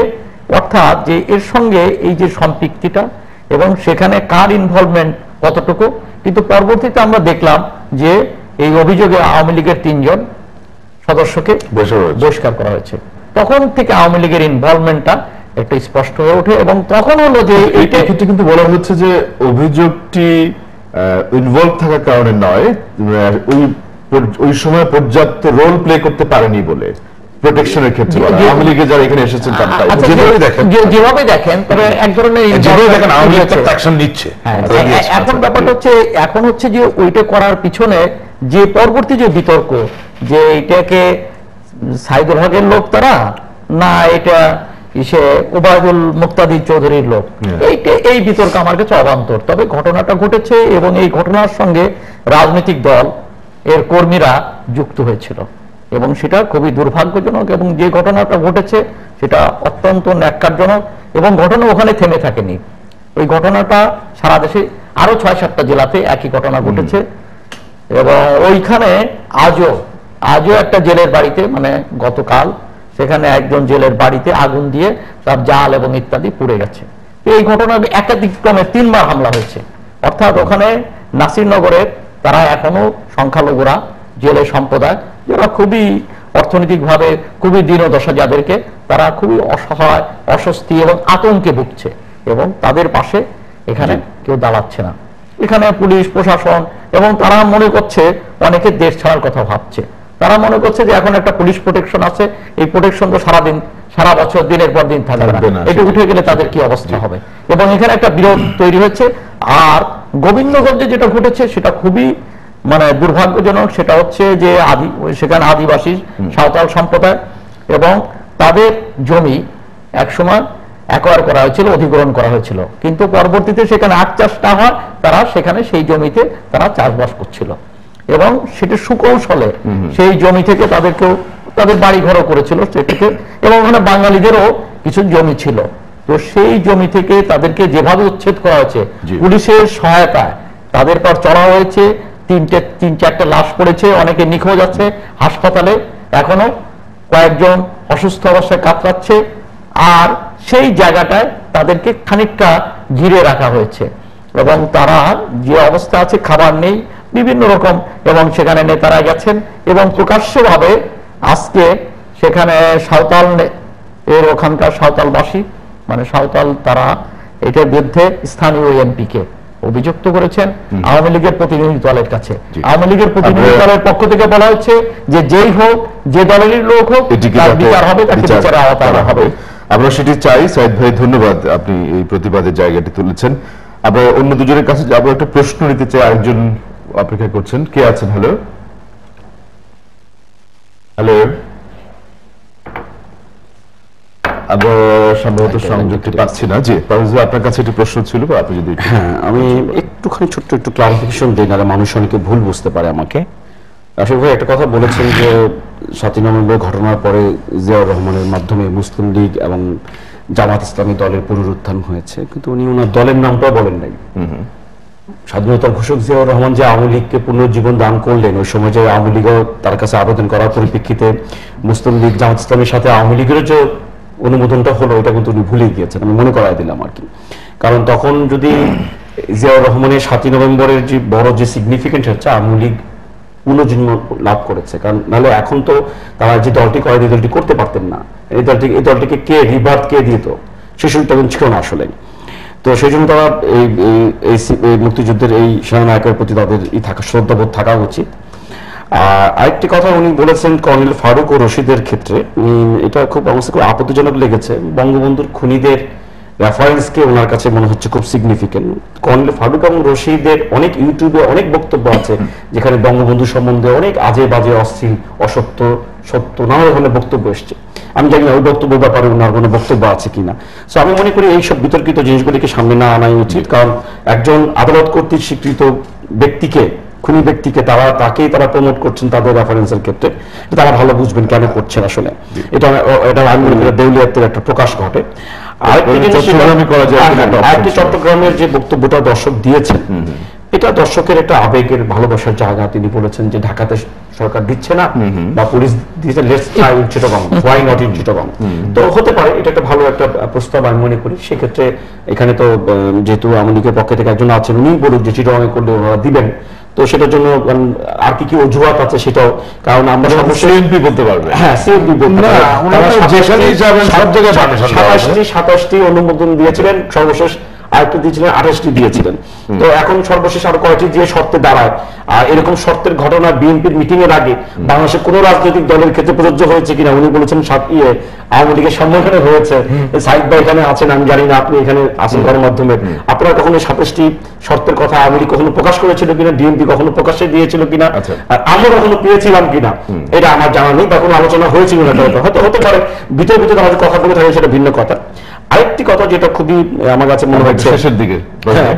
অর্থাৎ যে এর সঙ্গে এই যে সম্পৃক্তিটা এবং সেখানে কার ইনভলভমেন্ট কতটুকু, কিন্তু পরবর্তীতে আমরা দেখলাম যে এই অভিযোগে আওয়ামী লীগের 3 জন সদস্যকে বহিষ্কার করা হয়েছে। তখন থেকে আওয়ামী লীগের ইনভলভমেন্টটা একটা স্পষ্ট হয়ে ওঠে এবং তখন হলো যে এইটা ক্ষেত্রে কিন্তু বলা হচ্ছে যে অভিযোগটি ইনভলভ থাকার কারণে নয়, ওই সময় পর্যাপ্ত রোল প্লে করতে পারেনি বলে প্রোটেকশনের ক্ষেত্রে আওয়ামী লীগের যারা এখানে এসেছেন যেভাবে দেখেন, তবে এক ধরনের অ্যাকশন নিচ্ছে। এখন ব্যাপারটা হচ্ছে এখন হচ্ছে যে ওইটা করার পিছনে যে পরবর্তী যে বিতর্ক যে এটাকে সাইদুল হকের লোক তারা না এটা সে ওবায়দুল মুক্তাদি চৌধুরীর লোক, এই বিতর্ক আমার কাছে অবান্তর। তবে ঘটনাটা ঘটেছে এবং এই ঘটনার সঙ্গে রাজনৈতিক দল এর কর্মীরা যুক্ত হয়েছিল এবং সেটা খুবই দুর্ভাগ্যজনক। এবং যে ঘটনাটা ঘটেছে সেটা অত্যন্ত ন্যাক্কারজনক এবং ঘটনা ওখানে থেমে থাকেনি। ওই ঘটনাটা সারা দেশে আরো 6-7টা জেলাতে একই ঘটনা ঘটেছে এবং ওইখানে আজও একটা জেলের বাড়িতে, মানে গতকাল সেখানে একজন জেলের বাড়িতে আগুন দিয়ে তার জাল এবং ইত্যাদি পুড়ে গেছে। এই ঘটনার একাধিক ক্রমে 3বার হামলা হয়েছে। অর্থাৎ ওখানে নাসিরনগরের তারা এখনো সংখ্যালঘুরা জেলে সম্প্রদায় যারা খুবই অর্থনৈতিকভাবে খুবই দীনদশা, যাদেরকে তারা খুবই অসহায়, অস্বস্তি এবং আতঙ্কে ভুগছে এবং তাদের পাশে এখানে কেউ দাঁড়াচ্ছে না। এখানে পুলিশ প্রশাসন এবং তারা মনে করছে, অনেকে দেশ ছাড়ার কথা ভাবছে, তারা মনে করছে যে এখন একটা পুলিশ প্রোটেকশন আছে, এই প্রোটেকশন তো সারা বছর দিনের পর দিন থাকবে না, এটা উঠে গেলে তাদের কি অবস্থা হবে। এবং এখানে একটা বিরোধ তৈরি হচ্ছে। আর গোবিন্দগঞ্জে যেটা ঘটেছে সেটা খুবই মানে দুর্ভাগ্যজনক। সেটা হচ্ছে যে সেখানে আদিবাসী সাঁওতাল সম্প্রদায় এবং তাদের জমি একসময় অ্যাকোয়ার করা হয়েছিল, অধিগ্রহণ করা হয়েছিল, কিন্তু পরবর্তীতে সেখানে আখ চাষ না হয় তারা সেখানে সেই জমিতে তারা চাষবাস করছিল এবং সেটা সুকৌশলে সেই জমি থেকে তাদের বাড়ি ঘরও করেছিল সেটাকে, এবং ওখানে বাঙালিদেরও কিছু জমি ছিল। তো সেই জমি থেকে তাদেরকে যেভাবে উচ্ছেদ করা হয়েছে পুলিশের সহায়তায়, তাদের পর চড়া হয়েছে, 3-4টা লাশ পড়েছে, অনেকে নিখোঁজ আছে হাসপাতালে, এখনো কয়েকজন অসুস্থ অবস্থায় কাতরাচ্ছে। আর সেই জায়গাটায় তাদেরকে খানিকটা ঘিরে রাখা হয়েছে এবং তারা যে অবস্থা আছে, খাবার নেই, বিভিন্ন রকম, এবং সেখানে নেতারা গেছেন এবং প্রকাশ্যভাবে আজকে সেখানে সাঁওতাল এর ওখানকার সাঁওতালবাসী মানে সাঁওতাল তারা এটার বিরুদ্ধে স্থানীয় এমপিকে অভিযুক্ত করেছেন আওয়ামী লীগের প্রতিনিধি দলের কাছে। আওয়ামী লীগের প্রতিনিধি দলের পক্ষ থেকে বলা হচ্ছে যে যেই হোক, যে দলেরই লোক হোক, তার বিচার হবে, তাকে বিচারের আওতায় আনা হবে। আমরা সেটি চাই। সাইদ ভাই ধন্যবাদ, আপনি এই প্রতিবাদের জায়গাটি তুলেছেন। আবার অন্য দুজনের কাছে যাবো, একটা প্রশ্ন নিতে চাই, আরেকজন অপেক্ষা করছেন। কে আছেন? হ্যালো হ্যালো, আমরা সম্ভবত সংযুক্তি পাচ্ছি না। জি, আপনার কাছে একটি প্রশ্ন ছিল, আপনি যদি। হ্যাঁ, আমি একটুখানি ছোট্ট একটু ক্লারিফিকেশন দিই, নাহলে মানুষ অনেকে ভুল বুঝতে পারে আমাকে। রাশিদ ভাই একটা কথা বলেছেন যে 7ই নভেম্বর ঘটনার পরে জিয়াউর রহমানের মাধ্যমে মুসলিম লীগ এবং জামাত ইসলামী দলের পুনরুত্থান হয়েছে, কিন্তু উনি ওনার দলের নামটাও বলেন নাই। স্বাধীনতার ঘোষক জিয়াউর রহমান যে আওয়ামী লীগকে পুনর্জীবন দান করলেন, ওই সময় যে আওয়ামী লীগও তার কাছে আবেদন করার পরিপ্রেক্ষিতে মুসলিম লীগ জামাত ইসলামের সাথে আওয়ামী লীগের যে অনুমোদনটা হলো, এটা কিন্তু উনি ভুলে গিয়েছেন, আমি মনে করাই দিলাম আর কি। কারণ তখন যদি জিয়াউর রহমানের 7ই নভেম্বরের যে বড় যে সিগনিফিকেন্ট হচ্ছে আওয়ামী লীগ পুনর্জন্ম লাভ করেছে। কারণ নাহলে এখন তো তারা যে দলটি করে এই দলটি করতে পারতেন না। এই দলটিকে কে রিবার্থ কে দিত সে সুযোগটা কিন্তু ছিল না আসলে। তো সেই জন্য তারা এই মুক্তিযুদ্ধের এই সেনানায়কের প্রতি তাদের শ্রদ্ধাবোধ থাকা উচিত। আরেকটি কথা উনি বলেছেন কর্নেল ফারুক ও রশিদের ক্ষেত্রে, এটা খুব অবস্থা খুব আপত্তিজনক লেগেছে। বঙ্গবন্ধুর খুনিদের রেফারেন্সকে ওনার কাছে মনে হচ্ছে খুব সিগনিফিকেন্ট। কর্নেল ফারুক এবং রশিদের অনেক ইউটিউবে অনেক বক্তব্য আছে যেখানে বঙ্গবন্ধু সম্বন্ধে অনেক আজে বাজে অশ্লীল অসত্য সত্য নানা ধরনের বক্তব্য এসছে। আমি জানি না ওই বক্তব্য ব্যাপারে ওনার কোনো বক্তব্য আছে কিনা। সো আমি মনে করি এইসব বিতর্কিত জিনিসগুলিকে সামনে না আনাই উচিত, কারণ একজন আদালত কর্তৃক স্বীকৃত ব্যক্তিকে, খুনি ব্যক্তিকে তাকেই তারা প্রমোট করছেন তাদের রেফারেন্সের ক্ষেত্রে। তারা ভালো বুঝবেন কেন করছেন আসলে। এটা আমি মনে করি দেউলিয়াতের একটা প্রকাশ ঘটে। আরেকটি চট্টগ্রামের যে বক্তব্যটা দর্শক দিয়েছেন, এটা দর্শকের একটা আবেগের ভালোবাসার জায়গা। তিনি বলেছেন যে ঢাকাতে সরকার দিচ্ছে না বা পুলিশ দিচ্ছে, let's try in Chittagong, why not in Chittagong. তো হতে পারে এটা একটা ভালো একটা প্রস্তাব আমি মনে করি। সেক্ষেত্রে এখানে তো যেহেতু আওয়ামী লীগের পক্ষে থেকে একজন আছেন, উনি বলুন যে চিটাগং করলে ওনারা দিবেন। তো সেটার জন্য আর কি অজুহাত আছে সেটাও, কারণ আমরা সিএনপি বলতে পারবে, হ্যাঁ সিএনপি বলতে পারবে, 27টি অনুমোদন দিয়েছিলেন, সর্বশেষ আরেকটু দিয়েছিলেন, 28টি দিয়েছিলেন। তো এখন সর্বশেষ আরো কয়েকটি যে শর্তে দাঁড়ায়। আর এরকম শর্তের ঘটনা বিএনপির মিটিং এর আগে বাংলাদেশের কোন রাজনৈতিক দলের ক্ষেত্রে প্রযোজ্য হয়েছে কিনা উনি বলেছেন আওয়ামী লীগের সম্মুখীন হয়েছে। সাইদ ভাই এখানে আছেন, আমি জানি না আপনি এখানে আছেন গণমাধ্যমে, আপনারা কখনো 27টি শর্তের কথা আওয়ামী লীগ কখনো প্রকাশ করেছিল কিনা, বিএনপি কখনো প্রকাশে দিয়েছিল কিনা, আর আমরা কখনো পেয়েছিলাম কিনা এটা আমার জানা নেই, বা কোনো আলোচনা হয়েছিল না। হয়তো হতে পারে ভিতরে ভিতরে আমাদের কথা বলে থাকে, সেটা ভিন্ন কথা। আরেকটি কথা যেটা খুবই আমার কাছে মনে হচ্ছে শেষের দিকে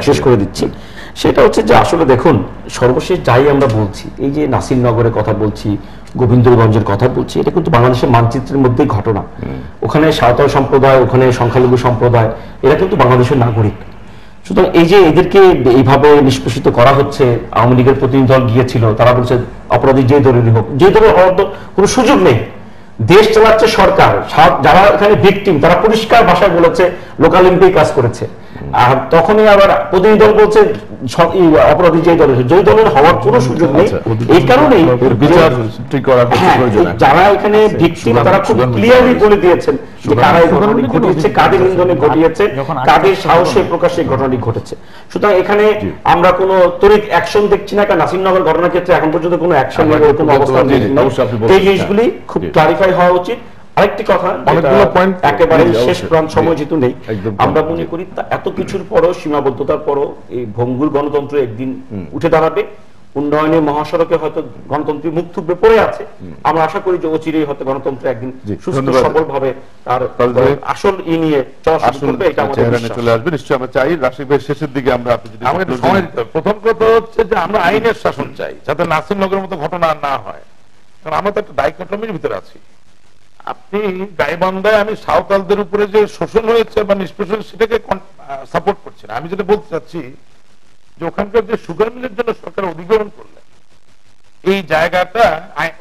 শেষ করে দিচ্ছি, সেটা হচ্ছে যে আসলে দেখুন সর্বশেষ যাই আমরা বলছি, এই যে নাসিরনগরের কথা বলছি, গোবিন্দগঞ্জের কথা বলছি, এটা কিন্তু বাংলাদেশের মানচিত্রের মধ্যেই ঘটনা। ওখানে সাঁওতাল সম্প্রদায়, ওখানে সংখ্যালঘু সম্প্রদায়, এরা কিন্তু বাংলাদেশের নাগরিক। সুতরাং এই যে এদেরকে এইভাবে নিষ্পেষিত করা হচ্ছে, আওয়ামী লীগের প্রতিনিধি দল গিয়েছিল, তারা বলছে অপরাধী যে দলেরই হোক, যে দলের হওয়ার তো কোনো সুযোগ নেই, দেশ চালাচ্ছে সরকার, যারা এখানে ভিকটিম তারা পরিষ্কার ভাষায় বলেছে লোকাল এমপি কাজ করেছে। আর তখনই আবার প্রতিনিধি দল বলছে অপরাধী যে দলের হওয়ার কোনো সুযোগ নেই। এই কারণেই যারা এখানে ভিকটিম তারা খুব ক্লিয়ারলি বলে দিয়েছেন যে কারা এই ঘটনাটি ঘটিয়েছে, কাদের ইন্ধনে ঘটিয়েছে, কাদের সাহসে প্রকাশে ঘটনাটি ঘটেছে। সুতরাং এখানে আমরা কোনো তড়িৎ অ্যাকশন দেখছি না, কারণ নাসিরনগর ঘটনার ক্ষেত্রে এখন পর্যন্ত কোনো অ্যাকশন নেই, কোনো অবস্থা নেই। এই জিনিসগুলি খুব ক্লারিফাই হওয়া উচিত। আরেকটি কথা, একেবারে শেষ প্রান্ত, সময় যেহেতু নেই, আমরা মনে করি এত কিছুর পরও, সীমাবদ্ধতার পরও এই ভঙ্গুর গণতন্ত্র একদিন উঠে দাঁড়াবে। উন্নয়নের মহাসড়কে হয়তো গণতন্ত্রের মুখ থুবড়ে পড়ে আছে, আমরা আশা করি যে অচিরেই হয়তো গণতন্ত্র একদিন সুস্থ সবল ভাবে তার আসল নিয়ে চলে আসবে। নিশ্চয়ই আমরা চাই রাশিদ ভাই শেষের দিকে আমরা প্রথম কথা হচ্ছে যে আমরা আইনের শাসন চাই, যাতে নাসিরনগরের মতো ঘটনা না হয়। কারণ আমরা তো একটা ডাইকটমির ভিতরে আছি। আপনি গাইবান্ধায় আমি সাঁওতালদের উপরে যে শোষণ হয়েছে বা নিষ্পেষণ, সেটাকে সাপোর্ট করছি না। আমি যেটা বলতে চাচ্ছি যে ওখানকার যে সুগার মিলের জন্য সরকার অধিগ্রহণ করলেন, এই জায়গাটা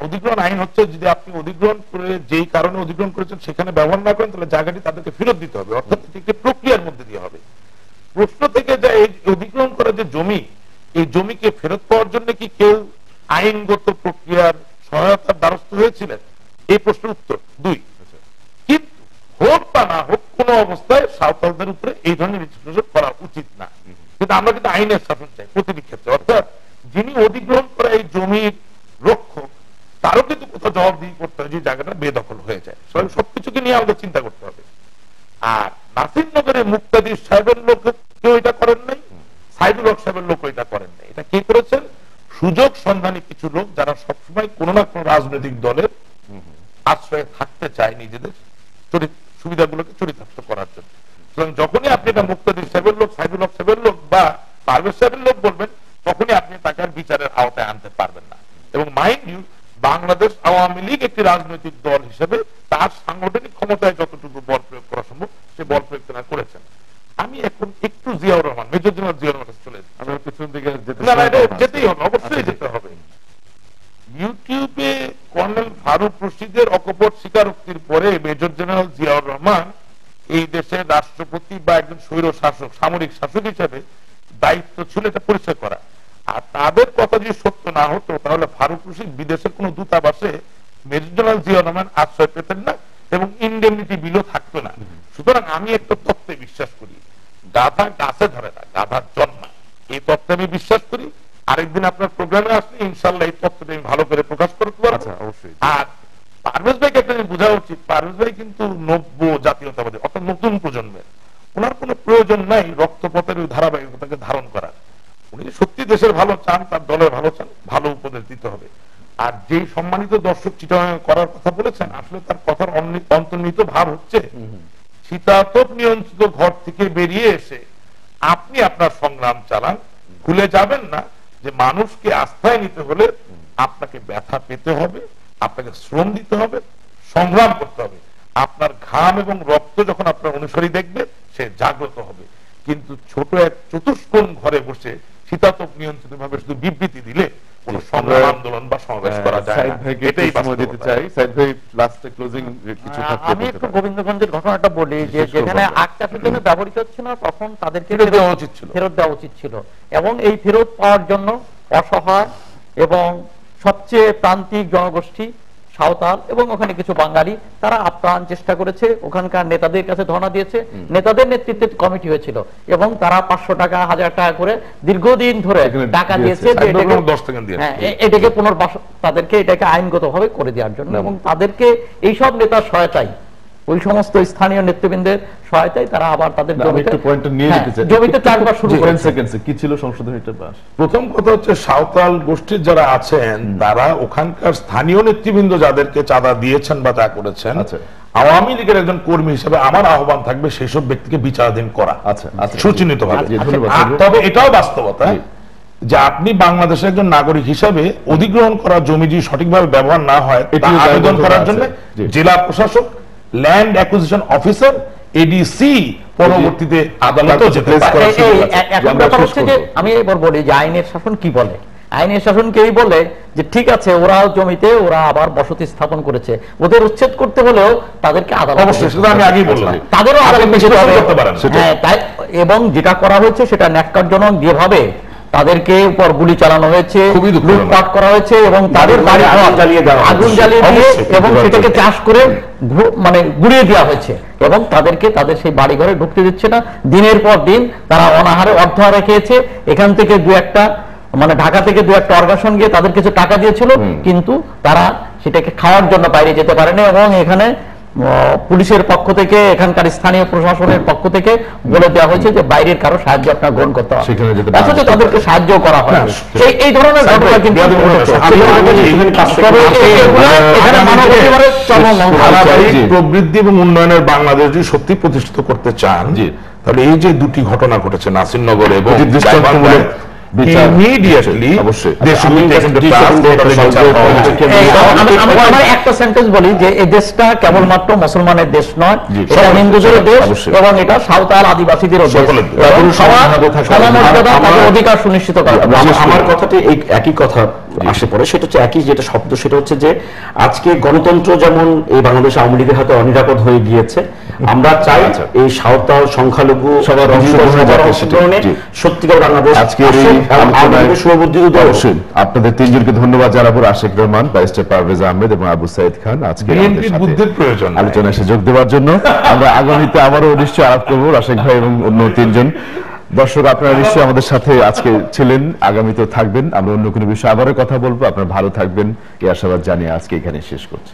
অধিগ্রহণ আইন হচ্ছে, যদি আপনি অধিগ্রহণ করে যেই কারণে অধিগ্রহণ করেছেন সেখানে ব্যবহার না করেন, তাহলে জায়গাটি তাদেরকে ফেরত দিতে হবে, অর্থাৎ একটি প্রক্রিয়ার মধ্যে দিয়ে হবে। প্রশ্ন থেকে যে এই অধিগ্রহণ করা যে জমি, এই জমিকে ফেরত পাওয়ার জন্য কি কেউ আইনগত প্রক্রিয়ার সহায়তার দ্বারস্থ হয়েছিলেন? এই প্রশ্নের উত্তর 2। কিন্তু হোক বা না হোক, কোন অবস্থায় সাঁওতালদের উপরে এই ধরনের নিষ্পেষণ করা উচিত না। কিন্তু আমরা কিন্তু আইনের শাসন চাই প্রতিটি ক্ষেত্রে, অর্থাৎ যিনি অধিগ্রহণ করা এই জমির রক্ষক তারও কিন্তু কোথাও জবাবদিহি করতে হয় যে জায়গাটা বেদখল হয়ে যায়। সবকিছুকে নিয়ে আমাদের চিন্তা করতে হবে। আর নাসিরনগরের মুক্তাদির সাহেবের লোক কেউ এটা করেন নাই, সাইদুল হক সাহেবের লোক এটা করেন নাই। এটা কে করেছেন? সুযোগ সন্ধানী কিছু লোক, যারা সবসময় কোন না কোন রাজনৈতিক দলের আশ্রয়ে থাকতে চায় নিজেদের সুবিধাগুলোকে চরিতার্থ করার জন্য। যখনই আপনি এটা মুক্তাদির সাহেবের লোক, সাইদুল হক সাহেবের লোক বা পারভেজ সাহেবের লোক বলবেন, তখনই আপনি তাকে আর বিচারের আওতায় আনতে পারবেন না। এবং মাইন্ড ইউ, বাংলাদেশ আওয়ামী লীগ একটি রাজনৈতিক দল হিসেবে তার সাংগঠনিক ক্ষমতায় যতটুকু বল প্রয়োগ করা সম্ভব সে বল প্রয়োগ তারা করেছেন। আমি এখন একটু জিয়াউর রহমান, মেজর জেনারেল জিয়াউর রহমান চলে যেতেই হবে, অবশ্যই যেতে হবে। ইউটিউবে কর্নেল ফারুক রশিদের অকপট স্বীকারোক্তির পরে মেজর জেনারেল জিয়াউর রহমান এই দেশের রাষ্ট্রপতি বা একজন স্বৈর শাসক, সামরিক শাসক হিসেবে দায়িত্ব ছিল এটা পরিচয় করা। আর তাদের কথা যদি সত্য না হতো তাহলে ফারুক রশিদ বিদেশের কোন দূতাবাসে মেজর জেনারেল জিয়াউর রহমান আশ্রয় পেতেন না এবং ইন্ডেমনিটি বিলও থাকতো না। সুতরাং আমি একটা তত্ত্বে বিশ্বাস করি, গাধা গাছে ধরে না, গাধার জন্মায়। এই তত্ত্বে আমি বিশ্বাস করি। আরেকদিন আপনার প্রোগ্রামে আসলে ইনশাল্লাহ এই তত্ত্বটা আমি ভালো করে প্রকাশ করতে পারবো। অবশ্যই। আর পারভেজ ভাইকে একটা জিনিস বোঝা উচিত, পারভেজ ভাই কিন্তু নব্য জাতীয়তাবাদী, অর্থাৎ নতুন প্রজন্মের। ওনার কোনো প্রয়োজন নাই রক্তপথের ওই ধারাবাহিকতাকে ধারণ করার। উনি সত্যি দেশের ভালো চান, তার দলের ভালো চান, ভালো উপদেশ দিতে হবে। আর যেই সম্মানিত দর্শক চিটাগাং করার কথা বলেছেন, আসলে তার কথার অন্তর্নিহিত ভাব হচ্ছে শীতাতপ নিয়ন্ত্রিত ঘর থেকে বেরিয়ে এসে আপনি আপনার সংগ্রাম চালান। ভুলে যাবেন না যে মানুষকে আস্থায় নিতে হলে আপনাকে ব্যথা পেতে হবে, আপনাকে শ্রম দিতে হবে, সংগ্রাম করতে হবে। আপনার ঘাম এবং রক্ত যখন আপনার অনুসারী দেখবে, সে জাগ্রত হবে। কিন্তু ছোট এক চতুষ্কোণ ঘরে বসে শীতাতপ নিয়ন্ত্রিত ভাবে শুধু বিবৃতি দিলে কোন সংগ্রাম আন্দোলন বা সমাবেশ করা যায় না। এটাই আমি একটু গোবিন্দগঞ্জের ঘটনাটা বলি, যে যেখানে আটটার জন্য ব্যবহৃত হচ্ছে না, তখন তাদেরকে ফেরত দেওয়া উচিত ছিল। এবং এই ফেরত পাওয়ার জন্য অসহায় এবং সবচেয়ে প্রান্তিক জনগোষ্ঠী সাঁওতাল এবং ওখানে কিছু বাঙালি, তারা আপ্রাণ চেষ্টা করেছে, ওখানকার নেতাদের কাছে ধর্ণা দিয়েছে। নেতাদের নেতৃত্বে কমিটি হয়েছিল এবং তারা 500 টাকা 1000 টাকা করে দীর্ঘদিন ধরে টাকা দিয়েছে এটাকে পুনর্বাস, তাদেরকে এটাকে আইনগতভাবে করে দেওয়ার জন্য। এবং তাদেরকে এইসব নেতার সহায়তায়, ওই সমস্ত স্থানীয় নেতৃবৃন্দের সহায়তায় তারা আবার তাদের জমিতে চাষবাস শুরু করেছে। কি ছিল সংশোধনীটা? প্রথম কথা হচ্ছে সাঁওতাল গোষ্ঠীর যারা আছেন তারা ওখানকার স্থানীয় নেতৃবৃন্দ যাদেরকে চাঁদা দিয়েছেন বা যা করেছেন, আওয়ামী লীগের একজন কর্মী হিসেবে আমার আহ্বান থাকবে সেই সব ব্যক্তিকে বিচারাধীন করা সুচিহ্নিত ভাবে। তবে এটাও বাস্তবতা যে আপনি বাংলাদেশের একজন নাগরিক হিসাবে অধিগ্রহণ করা জমি যদি সঠিকভাবে ব্যবহার না হয়, আবেদন করার জন্য জেলা প্রশাসক, ল্যান্ড অ্যাকুইজিশন অফিসার, এডিসি পরবর্তীতে আদালতে যেতে পারে। আমি এবার বলি যে আইনের শাসন কি বলে। আইনের শাসনকেই বলে যে ঠিক আছে, ওরা জমিতে ওরা আবার বসতি স্থাপন করেছে, ওদের উচ্ছেদ করতে হলেও তাদেরকে আদালত, আমি আগেই বললাম, তাদেরও আদালতে যেতে পারেন। এবং যেটা করা হয়েছে সেটা ন্যাক্কারজনক, যেভাবে তাদেরকে উপর গুলি চালানো হয়েছে, লুটপাট করা হয়েছে এবং তাদের বাড়ি আগুন জ্বালিয়ে দিয়ে এবং সেটাকে চাষ করে মানে গুড়িয়ে দেওয়া হয়েছে এবং তাদেরকে তাদের সেই বাড়ি ঘরে ঢুকতে দিচ্ছে না। দিনের পর দিন তারা অনাহারে অর্ধাহারে খেয়েছে। এখান থেকে দু একটা মানে ঢাকা থেকে দু একটা অর্গানাইজেশন গিয়ে তাদের কিছু টাকা দিয়েছিল, কিন্তু তারা সেটাকে খাওয়ার জন্য বাইরে যেতে পারেনি। এবং এখানে পুলিশের পক্ষ থেকে, এখানকার স্থানীয় প্রশাসনের পক্ষ থেকে বলে দেওয়া হয়েছে যে বাইরের কারো সাহায্য আপনার গ্রহণ করতে হবে, অথচ তাদেরকে সাহায্য করা হয়। এই ধরনের ঘটনা কিন্তু প্রবৃদ্ধি এবং উন্নয়নের বাংলাদেশ যদি সত্যি প্রতিষ্ঠিত করতে চান, তাহলে এই যে দুটি ঘটনা ঘটেছে নাসিরনগরে এবং একটা সেন্টেন্স বলি যে এই দেশটা কেবলমাত্র মুসলমানের দেশ নয়, এটা হিন্দুদের দেশ এবং এটা সাঁওতাল আদিবাসীদেরও দেশ। অধিকার সুনিশ্চিত করা। আমার কথাটি এই একই কথা আসে পড়ে, সেটা হচ্ছে একই যেটা শব্দ, সেটা হচ্ছে যে আজকে গণতন্ত্র যেমন এই বাংলাদেশ আওয়ামী লীগের হাতে অনিরাপদ হয়ে গিয়েছে, আমরা চাই এই সাঁওতাল সংখ্যালঘু সবার অংশগ্রহণে সত্যিকার বাংলাদেশ আপনাদের তিনজনকে ধন্যবাদ জানাবো, রাশেক রহমান, ব্যারিস্টার পারভেজ আহমেদ এবং আবু সাইদ খান, আজকে বুদ্ধির প্রয়োজন আলোচনা এসে যোগ দেওয়ার জন্য। আমরা আগামীতে আবারও নিশ্চয়ই আলাপ করবো, রাশেক ভাই এবং অন্য তিনজন। দর্শক আপনারা নিশ্চয়ই আমাদের সাথে আজকে ছিলেন, আগামীতেও থাকবেন। আমরা অন্য কোনো বিষয়ে আবারও কথা বলবো। আপনারা ভালো থাকবেন এই আশাবাদ জানিয়ে আজকে এখানে শেষ করছি।